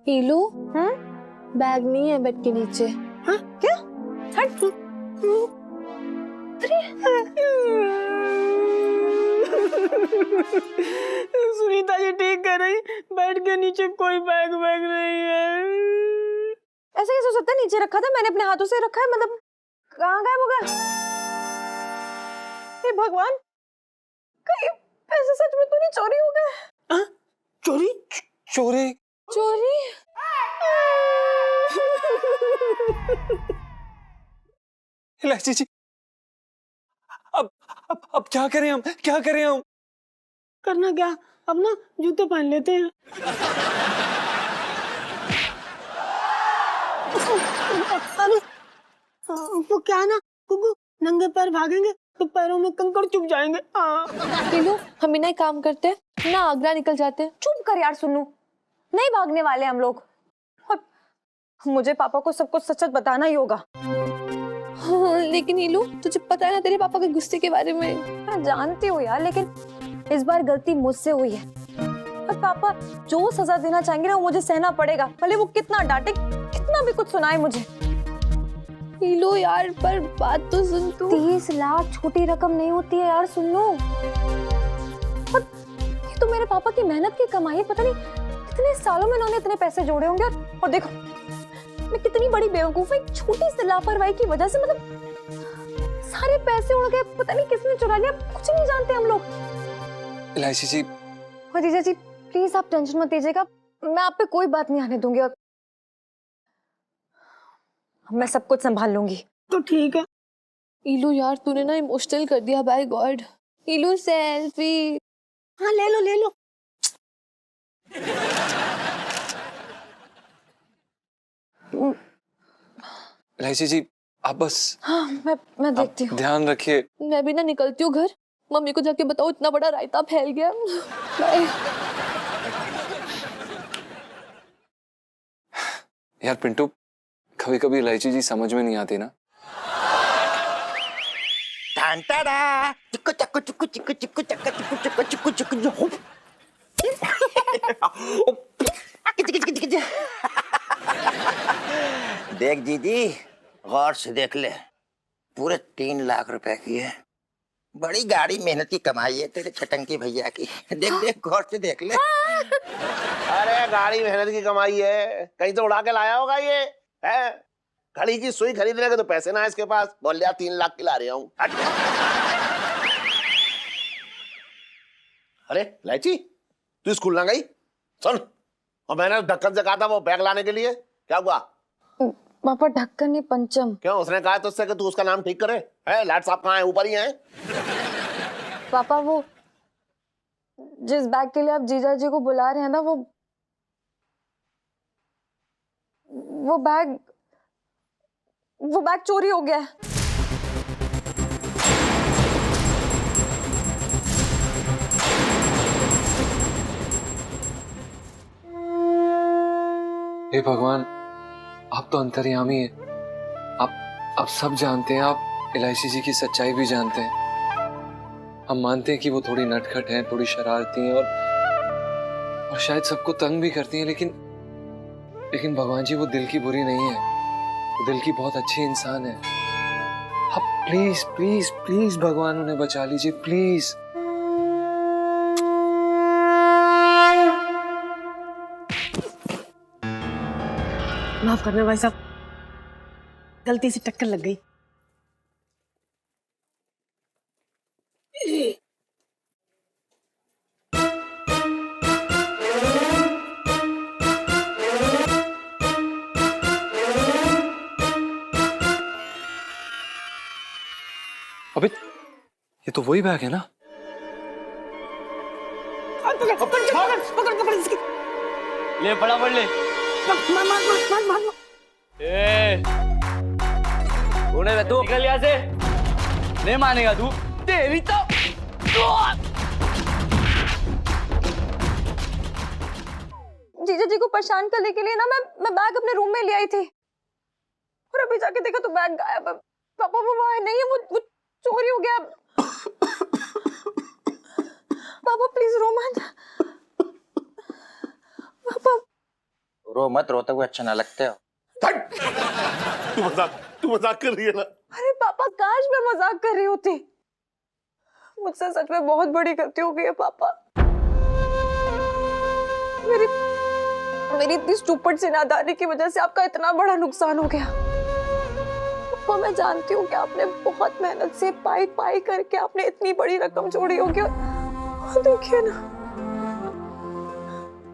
हीलू, बैग नहीं है बेड के नीचे। हाँ? क्या? हट। सुनीता जी ठीक कह रही, बेड के नीचे कोई बैग वैग नहीं है। ऐसे कैसे हो सकता है? नीचे रखा था मैंने, अपने हाथों से रखा है। मतलब कहाँ गायब हो गया? हे भगवान, कहीं पैसे सच में तो नहीं चोरी हो गए? चोरी? चोरी? चोरी? इलायची जी अब क्या करें हम, क्या करें हम? करना क्या, अब ना जूते पहन लेते हैं। अरे वो क्या ना गुगू, नंगे पैर भागेंगे तो पैरों में कंकड़ चुभ जाएंगे। हीलू, हम ही ना काम करते हैं ना, आगरा निकल जाते हैं। चुप कर यार सुनू, नहीं भागने वाले हम लोग। और मुझे पापा को सब कुछ सच सच बताना ही होगा। हाँ, लेकिन हीलू तुझे पता है ना तेरे पापा के गुस्से के बारे में। मैं जानती हूँ यार, लेकिन इस बार गलती मुझसे हुई है और पापा जो सजा देना चाहेंगे ना वो मुझे सहना पड़ेगा, भले वो कितना डांटे, कितना भी कुछ सुनाए मुझे। हीलू यार, पर बात तो सुन तू। 30 लाख छोटी रकम नहीं होती है यार, सुन लो। और ये तो मेरे पापा की मेहनत की कमाई है, पता नहीं कितने सालों में उन्होंने इतने पैसे जोड़े होंगे। और देखो मैं कितनी बड़ी बेवकूफ है, एक छोटी सी लापरवाही की वजह से मतलब सारे पैसे उड़ गए, पता नहीं किसने चुरा लिया, कुछ नहीं जानते हम लोग। इलायची जी। और जीजा जी प्लीज आप टेंशन मत लीजिएगा, मैं आप पे कोई बात नहीं आने दूंगी और मैं सब कुछ संभाल लूंगी। तो ठीक है। ईलू यार तूने ना इमोशनल कर दिया, बाय गॉड। ILU selfie. हाँ ले लो ले लो। इलायची जी आप बस। हाँ मैं देखती हूँ। ध्यान रखिए। मैं भी ना निकलती हूँ घर, मम्मी को जाके बताओ इतना बड़ा रायता फैल गया। बाय। यार पिंटू, कभी कभी इलायची जी समझ में नहीं आती ना। चिक्कू चक्कू चिक्कू चिक्कू चिक्कू चक्का चिक्कू चक्का चिक्कू चिक्कू देख दीदी, गौर से देख ले, पूरे 3 लाख रुपए की है। बड़ी गाड़ी मेहनत की कमाई है तेरे छटंकी भैया की। देख देख गौर से देख ले। अरे गाड़ी मेहनत की कमाई है, कहीं तो उड़ा के लाया होगा ये है। घड़ी की सुई खरीदने के तो पैसे ना है इसके पास, बोल लिया 3 लाख की ला रहा हूँ। अरे लाइची, तू स्कूल ना गई? सुन, और मैंने ढक्कन से कहा था वो बैग लाने के लिए, क्या हुआ? पापा ढक्कन नहीं पंचम। क्यों, उसने कहा तुझसे कि तू उसका नाम ठीक करे? है लाट साहब कहाँ है? ऊपर ही हैं? पापा वो जिस बैग के लिए आप जीजा जी को बुला रहे हैं ना, वो बैग चोरी हो गया है। हे भगवान, आप तो अंतर्यामी हैं। आप सब जानते हैं, आप इलायची जी की सच्चाई भी जानते हैं। हम मानते हैं कि वो थोड़ी नटखट हैं, थोड़ी शरारती हैं और शायद सबको तंग भी करती हैं, लेकिन भगवान जी वो दिल की बुरी नहीं है, वो दिल की बहुत अच्छी इंसान है। आप प्लीज प्लीज प्लीज भगवान उन्हें बचा लीजिए, प्लीज। माफ करना भाई साहब, गलती से टक्कर लग गई। अबे ये तो वही बैग है ना? पकड़ इसकी। ले फटाफट ले। मार। उन्हें तू निकल यहाँ से, नहीं मानेगा तू, तेरी तो। जीजा जी को परेशान करने के लिए ना मैं बैग अपने रूम में ले आई थी, और अभी जाके देखा तो बैग गायब है। पापा वो वहां नहीं है, वो चोरी हो गया। पापा प्लीज रो मत। पापा रो मत, रोते हुए अच्छा ना लगते हो। तू मजाक कर रही है ना? अरे पापा काश मैं मजाक कर रही होती, मुझसे सच में बहुत बड़ी गलती हो गई है पापा। मेरी इतनी स्टूपिड सी नादानी की वजह से आपका इतना बड़ा नुकसान हो गया। पापा मैं जानती हूँ कि आपने बहुत मेहनत से पाई करके आपने इतनी बड़ी रकम जोड़ी होगी, और देखिए ना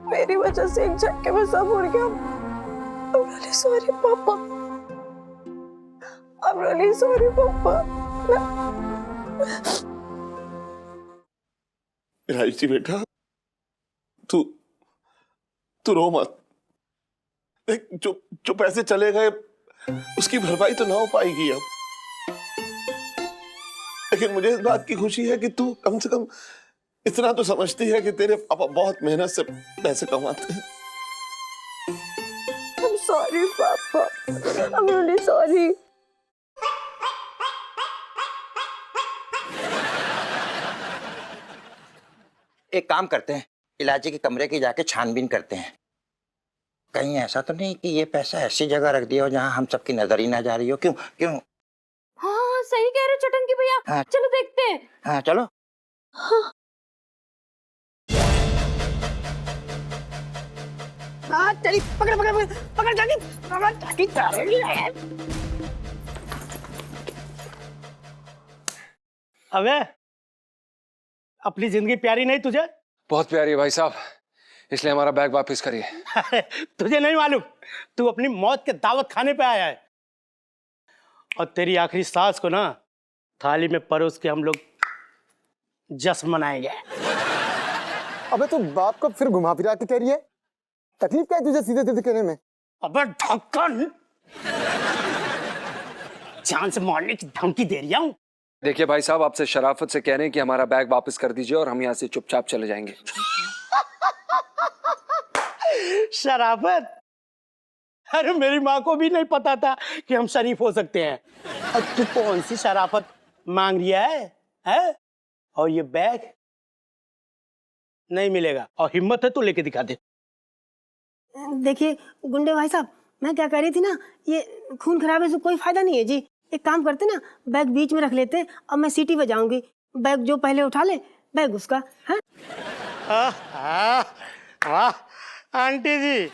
मेरी वजह से एक झटके में सब उड़ गया। I'm really sorry पापा, I'm really sorry पापा। इलायची बेटा, तू रो मत। देख, जो पैसे चले गए उसकी भरपाई तो ना हो पाएगी अब, लेकिन मुझे इस बात की खुशी है कि तू कम से कम इतना तो समझती है कि तेरे पापा बहुत मेहनत से पैसे कमाते हैं। I'm sorry पापा, I'm really sorry। एक काम करते हैं, इलायची के कमरे की जाके छानबीन करते हैं। कहीं ऐसा तो नहीं कि ये पैसा ऐसी जगह रख दिया हो जहां हम सबकी नजर ही ना जा रही हो। क्यों? हाँ सही कह रहे चटंकी भैया। हाँ। चलो देखते हैं। हाँ चलो। चली पकड़ जाकी अबे अपनी जिंदगी प्यारी नहीं तुझे? बहुत प्यारी है भाई साहब, इसलिए हमारा बैग वापस करिए। तुझे नहीं मालूम, तू अपनी मौत के दावत खाने पे आया है, और तेरी आखिरी सांस को ना थाली में परोस के हम लोग जश्न मनाएंगे। अबे तू बाप को फिर घुमा फिरा के कह रही है? तकलीफ क्या है तुझे सीधे सीधे कहने में? अबे ढक्कन, जान से मारने की धमकी दे रहा हूं। देखिए भाई साहब, आपसे शराफत से कह रहे हैं कि हमारा बैग वापस कर दीजिए और हम यहाँ से चुपचाप चले जाएंगे। शराफत? अरे मेरी माँ को भी नहीं पता था कि हम शरीफ हो सकते हैं। और तू कौन सी शराफत मांग रही है? और ये बैग नहीं मिलेगा, और हिम्मत है तो लेके दिखा दे। देखिए गुंडे भाई साहब, मैं क्या कह रही थी ना, ये खून खराबे से कोई फायदा नहीं है जी। एक काम करते ना, बैग बीच में रख लेते, अब मैं सीटी बजाऊंगी, बैग जो पहले उठा ले बैग उसका। हाँ वाह आंटी जी,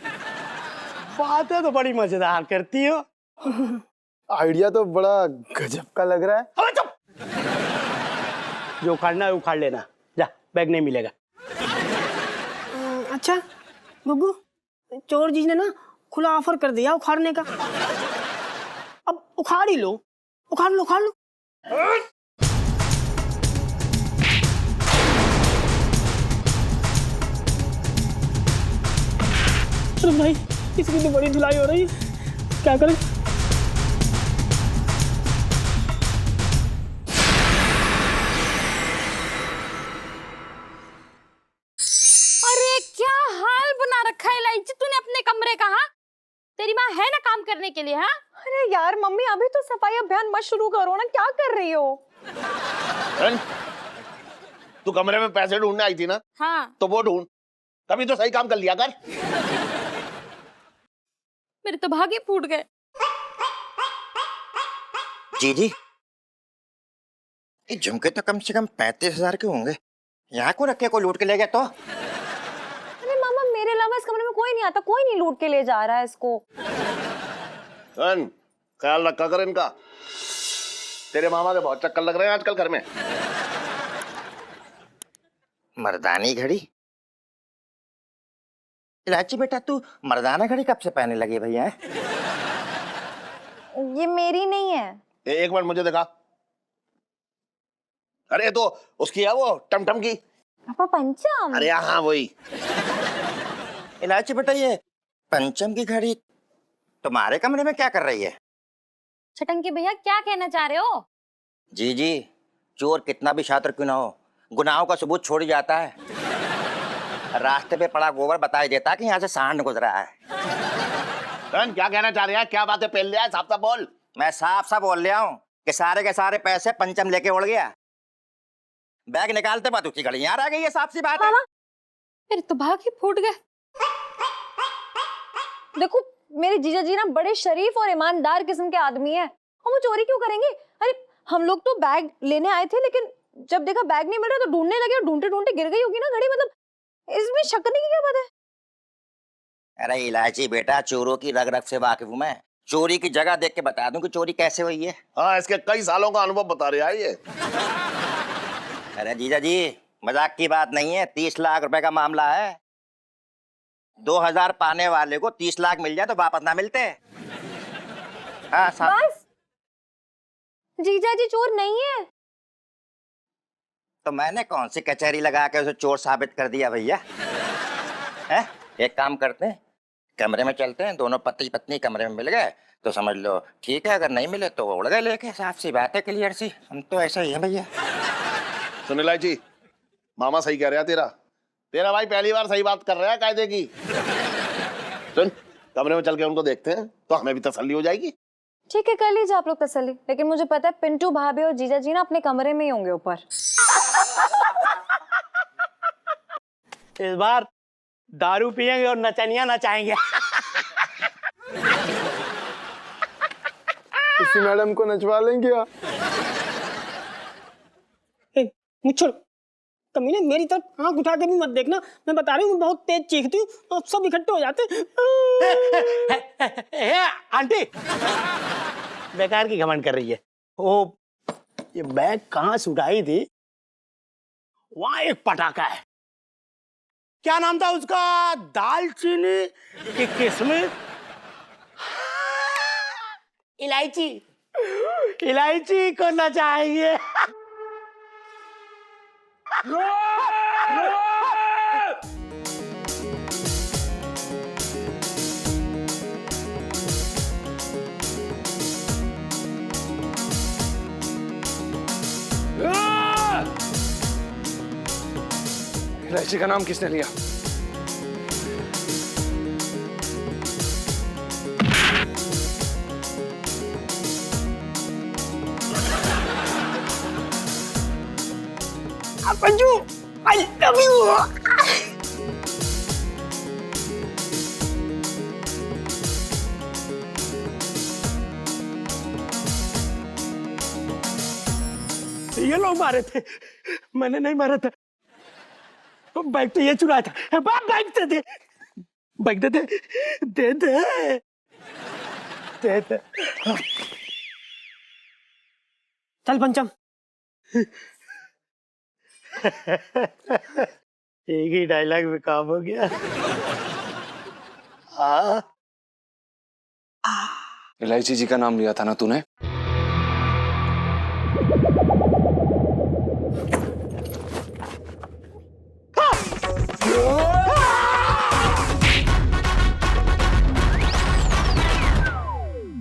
बातें तो बड़ी मजेदार करती हो। आइडिया तो बड़ा गजब का लग रहा है। अबे चुप! जो उखाड़ना है उखाड़ लेना, जा बैग नहीं मिलेगा। अच्छा गुग्गू, चोर जी ने ना खुला ऑफर कर दिया उखाड़ने का। अब उखाड़ ही लो, उखाड़ लो, उखाड़ लो। अरे भाई, इसकी तो बड़ी धुलाई हो रही है, क्या करें? अरे क्या हाल बना रखा है इलायची तूने अपने कमरे का? हाँ, तेरी माँ है ना काम करने के लिए? हाँ, अरे यार मम्मी, अभी तो सफाई अभियान मत शुरू करो ना, क्या कर रही हो? तू कमरे में पैसे ढूंढने आई थी ना? हाँ। तो वो ढूंढ, कभी तो सही काम कर लिया कर। मेरे तो भागे फूट गए। जी ये झुमके तो कम से कम 35,000 के होंगे। यहाँ को रखे, कोई लूट के ले गया तो? अरे मामा, मेरे अलावा इस कमरे में कोई नहीं आता, कोई नहीं लूट के ले जा रहा है इसको। ख्याल रखा कर इनका। तेरे मामा के बहुत चक्कर लग रहे हैं आजकल घर में। मर्दानी घड़ी? इलायची बेटा, तू मर्दाना घड़ी कब से पहनने लगी भैया? ये मेरी नहीं है। एक मिनट मुझे दिखा। अरे तो उसकी है वो टमटम की। पापा पंचम? अरे हाँ वही। इलायची बेटा, ये पंचम की घड़ी तुम्हारे कमरे में क्या कर रही है? छटंकी भैया, क्या कहना चाह रहे हो? जी चोर कितना भी शातिर क्यों ना हो, गुनाहों का सबूत छोड़ जाता है। रास्ते पे पड़ा गोबर बता ही देता कि यहाँ से सांड गुजरा है। क्या कहना चाह रहे हैं? क्या बातें पहन लिया है? साफ साफ बोल। मैं साफ साफ बोल रहा हूँ कि सारे के सारे पैसे पंचम लेके उड़ गया। बैग निकालते बात उसकी घड़ी यहाँ आ गई है, साफ सी बात है। मेरे तो भाग ही फूट गए। देखो, मेरे जीजा जी ना बड़े शरीफ और ईमानदार किस्म के आदमी है, और वो चोरी क्यों करेंगे? अरे हम लोग तो बैग लेने आए थे, लेकिन जब देखा बैग नहीं मिल रहा तो ढूंढने लगे, और ढूंढते ढूंढते गिर गई होगी ना घड़ी। मतलब इसमें शक करने की क्या बात है? अरे इलायची बेटा, चोरों की रग रग से वाकिफ हूं मैं। चोरी की जगह देख के बता दूं कि चोरी कैसे हुई है। हाँ, इसके कई सालों का अनुभव बता रहा है ये। अरे जीजा जी, मजाक की बात नहीं है, 30 लाख रुपए का मामला है। 2000 पाने वाले को 30 लाख मिल जाए तो वापस ना मिलते। हाँ बस जीजा जी चोर नहीं है। तो मैंने कौन सी कचहरी लगा के उसे चोर साबित कर दिया भैया? हैं? एक काम करते हैं, कमरे में चलते हैं, दोनों पति पत्नी कमरे में मिल गए तो समझ लो ठीक है, अगर नहीं मिले तो उड़ गए लेके। साफ सी बात है, क्लियर सी। हम तो ऐसा ही है भैया। सुन इलायची, मामा सही कह रहा है। तेरा भाई पहली बार सही बात कर रहा है कायदे की। सुन, कमरे में चल के उनको देखते हैं तो हमें भी तसल्ली हो जाएगी। ठीक है, कर लीजिए आप लोग तसल्ली, लेकिन मुझे पता है पिंटू भाभी और जीजा जी ना अपने कमरे में ही होंगे ऊपर। इस बार दारू पियेंगे और नचनिया नचाएंगे। इसी मैडम को नचवा लेंगे क्या? मुझे कमीने, मेरी तरफ आंख उठा के भी मत देखना। मैं बता रही हूँ, मैं बहुत तेज चीखती हूँ और सब इकट्ठे हो जाते हैं। आंटी बेकार की घमंड कर रही है। ओ, ये बैग कहाँ से उठाई थी? वहां एक पटाखा है, क्या नाम था उसका? दालचीनी की किस्में, इलायची। इलायची को नचाएंगे। इलायची का नाम किसने लिया? Panju, I love you. ये लोग मारे थे, मैंने नहीं मारा था। बाइक तो ये चुराया था। बाइक दे दे, बाइक दे दे, दे दे, दे दे। चल पंचम। एक ही डायलॉग में काम हो गया। हाँ इलायची जी का नाम लिया था ना तूने?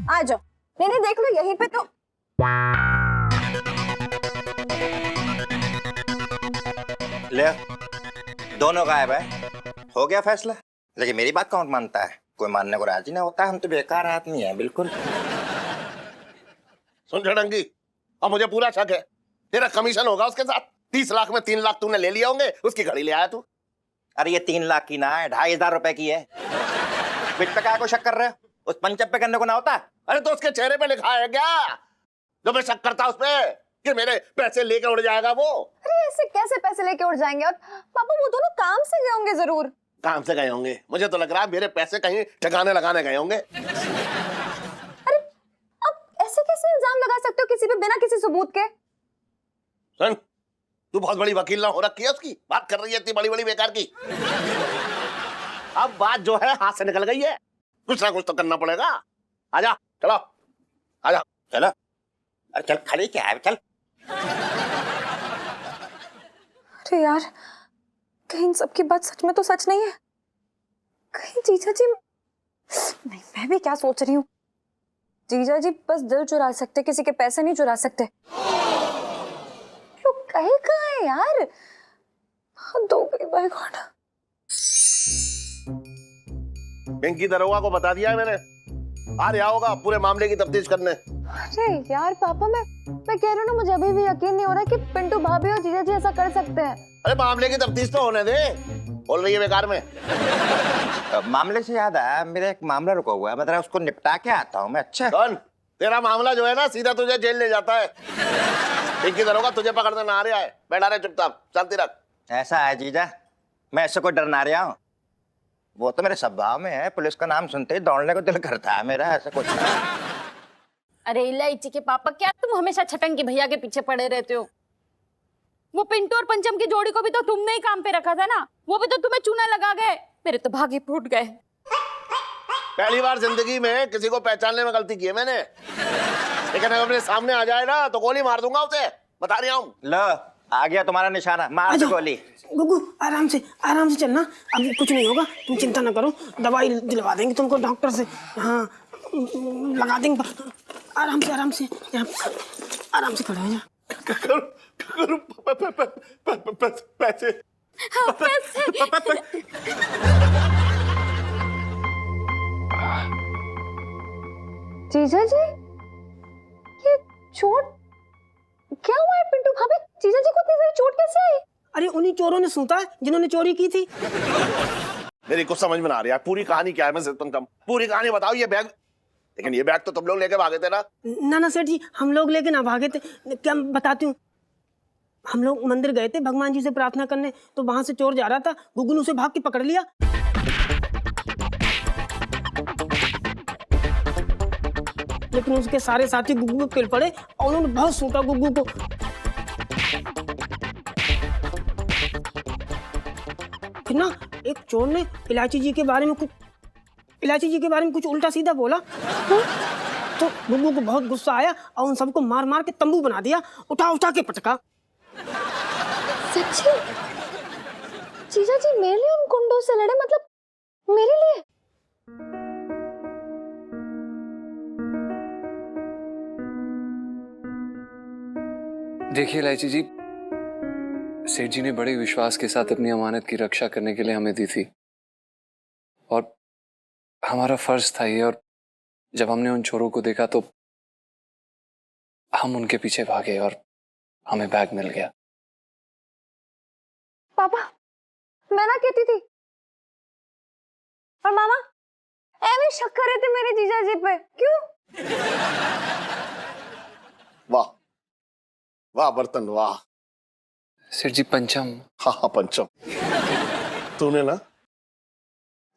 आ जाओ। नहीं देख लो यहीं पे तो। ले दोनों गायब है, हो गया फैसला। लेकिन मेरी बात कौन मानता है? कोई मानने को राजी ना होता। हम तो बेकार आदमी है बिल्कुल। सुन झड़ंगी, अब मुझे पूरा शक है तेरा कमीशन होगा उसके साथ। 30 लाख में 3 लाख तूने ले लिया होंगे, उसकी घड़ी ले आया तू। अरे ये 3 लाख की ना है, 2,500 रुपए की है। बिट पे क्या को शक कर रहे हो? उस पंचप पे करने को ना होता? अरे तो उसके चेहरे पे लिखा है क्या जो मैं शक करता उस पे कि मेरे पैसे लेकर उड़ जाएगा वो? अरे ऐसे कैसे पैसे लेके उड़ जाएंगे? और पापा वो दोनों काम से गए होंगे जरूर। काम से गए होंगे? मुझे तो लग रहा है मेरे पैसे कहीं ठिकाने लगाने गए होंगे। अरे अब ऐसे कैसे इल्जाम लगा सकते हो किसी पे बिना किसी सबूत के? सुन, तू बहुत बड़ी वकील ना हो रखी है, उसकी बात कर रही है इतनी बड़ी बड़ी बेकार की। अब बात जो है हाथ से निकल गई है, कुछ ना कुछ तो करना पड़ेगा। आजा चलो, आजा चलो। अरे चल, खड़ी क्या है, चल। अरे यार कहीं इन सब की बात सच में तो सच नहीं है। कहीं जीजा जी नहीं, मैं भी क्या सोच रही हूँ। जीजा जी बस दिल चुरा सकते, किसी के पैसे नहीं चुरा सकते। लोग कहीं कहाँ है यार? हद हो गई बाय गॉड। पिंकी दरोगा को बता दिया है मैंने, आ रहा होगा पूरे मामले की तफ्तीश करने। अरे यार पापा मैं कह रही हूँ ना, मुझे अभी भी यकीन नहीं हो रहा कि पिंटू भाभी और जीजा जी ऐसा कर सकते हैं। अरे मामले की तफ्तीश तो होने दे, बोल रही है बेकार में। मामले से याद आया, मेरा एक मामला रुका हुआ है, मतलब उसको निपटा के आता हूँ मैं। अच्छा कौन? तेरा मामला जो है ना सीधा तुझे जेल ले जाता है। पिंकी दरोगा तुझे पकड़ने ना आ रहा है, बैठा रहे चुपचाप, शांति रख। ऐसा है जीजा, मैं ऐसे कोई डरना रहा हूँ? वो तो मेरे स्वभाव में है, पुलिस का नाम सुनते ही दौड़ने को दिल करता है मेरा, ऐसा कुछ। अरे इलायची के पापा, क्या तुम हमेशा छटंगी भैया के पीछे पड़े रहते हो? वो पिंटू और पंचम की जोड़ी को भी तो तुमने ही काम पे रखा था ना, वो भी तो तुम्हें चूना लगा गए। मेरे तो भागे फूट गए। पहली बार जिंदगी में किसी को पहचानने में गलती की है मैंने, लेकिन अगर मेरे सामने आ जाए ना तो गोली मार दूंगा उसे, बता रहा हूँ। लो आ गया तुम्हारा निशाना, मार दो गोली। गुगू आराम से चलना, अभी कुछ नहीं होगा, तुम चिंता ना करो। दवाई दिलवा देंगे तुमको डॉक्टर से। हाँ लगा देंगे। आराम से खड़े हो जा। पैसे जीजा जी ये चोट क्या हुआ है पिंटू भाभी? जीजा जी को इतनी सारी चोट कैसे आई? अरे उन्हीं चोरों ने सूता है जिन्होंने चोरी की थी। मेरी कुछ समझ में ना आ रही है पूरी कहानी क्या है। मैं तुम पूरी कहानी बताओ। ये बैग, लेकिन ये बैग तो तुम लोग लेके भागे थे ना? ना सेठ जी, हम लोग लेके ना भागे थे। क्या बताती हूँ, हम लोग मंदिर गए थे भगवान जी से प्रार्थना करने, तो वहां से चोर जा रहा था, गुग्गू ने उसे भाग के पकड़ लिया। लेकिन उसके सारे साथी गुग्गू को पिल पड़े और उन्होंने बहुत सूटा गुग्गू को। फिर ना एक चोर ने इलायची जी के बारे में कुछ उल्टा सीधा बोला। तो गुग्गू को बहुत गुस्सा आया और उन सबको मार मार के तंबू बना दिया, उठा के पटका। सच्ची? जीजा जी मेरे लिए उन गुंडों से लड़े, मतलब मेरे लिए? देखिए इलायची जी, सेठ जी ने बड़े विश्वास के साथ अपनी अमानत की रक्षा करने के लिए हमें दी थी, और हमारा फर्ज था ये। और जब हमने उन चोरों को देखा तो हम उनके पीछे भागे और हमें बैग मिल गया। पापा मैं ना कहती थी, और मामा ऐਵੇਂ शक कर रहे थे मेरे जीजा जी पे, क्यों? वाह वाह बर्तन वाह। सेठ जी पंचम। हाँ पंचम,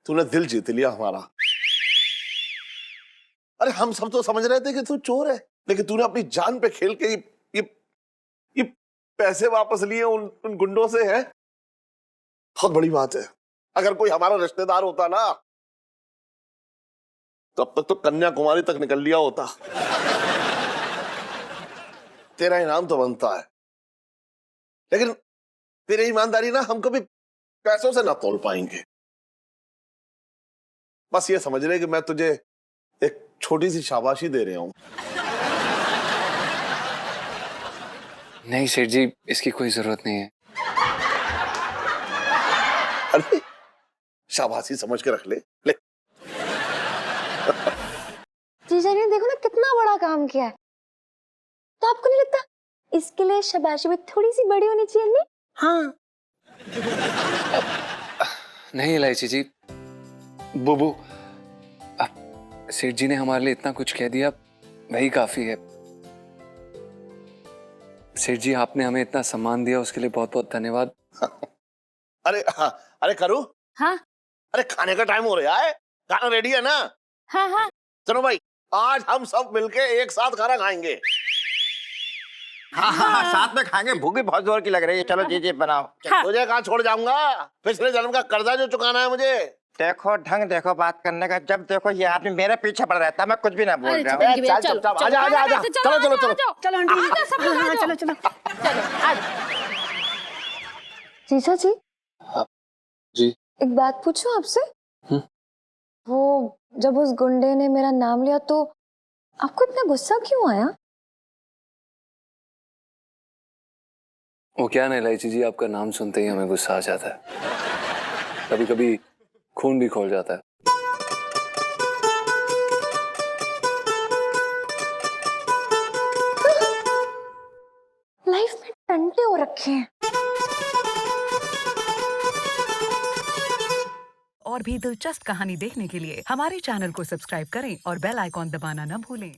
तूने दिल जीत लिया हमारा। अरे हम सब तो समझ रहे थे कि तू चोर है, लेकिन तूने अपनी जान पे खेल के ये पैसे वापस लिए उन गुंडों से। है बहुत बड़ी बात है। अगर कोई हमारा रिश्तेदार होता ना तो अब तक तो कन्याकुमारी तक निकल लिया होता। तेरा इनाम तो बनता है, लेकिन तेरी ईमानदारी ना हम कभी पैसों से ना तोल पाएंगे। बस ये समझ ले कि मैं तुझे एक छोटी सी शाबाशी दे रहा हूं। नहीं सेठ जी, इसकी कोई जरूरत नहीं है। अरे शाबाशी समझ के रख ले। ले जीजा ने देखो ना कितना बड़ा काम किया है, तो आपको नहीं लगता इसके लिए शाबाशी भी थोड़ी सी बड़ी होनी चाहिए? नहीं? हाँ नहीं इलायची जी, बुबू, अब सेठ जी ने हमारे लिए इतना कुछ कह दिया, वही काफी है। सेठ जी, आपने हमें इतना सम्मान दिया, उसके लिए बहुत बहुत धन्यवाद। अरे हाँ, अरे करूँ? हाँ अरे खाने का टाइम हो रहा है, खाना रेडी है ना? हाँ हाँ चलो भाई, आज हम सब मिलके एक साथ खाना खाएंगे। हाँ हाँ हाँ, साथ में खाएंगे, भूख भी बहुत जोर की लग रही है। चलो जी बनाओ। तुझे कहाँ छोड़ जाऊंगा? पिछले जन्म का कर्जा जो चुकाना है मुझे। देखो ढंग देखो बात करने का, जब देखो ये आदमी मेरे पीछे पड़ रहता है, मैं कुछ भी ना बोल रहा हूँ। चल चुपचाप आजा आजा आजा, चलो चलो चलो चलो आंटी, हाँ चलो चलो। जीजा जी, जी एक बात पूछूं आपसे? वो जब उस गुंडे ने मेरा नाम लिया तो आपको इतना गुस्सा क्यों आया? वो क्या ना इलायची जी, आपका नाम सुनते ही हमें गुस्सा आ जाता है, कभी कभी खून भी खौल जाता है। लाइफ में टंटे हो रखे हैं। और भी दिलचस्प कहानी देखने के लिए हमारे चैनल को सब्सक्राइब करें और बेल आइकॉन दबाना न भूलें।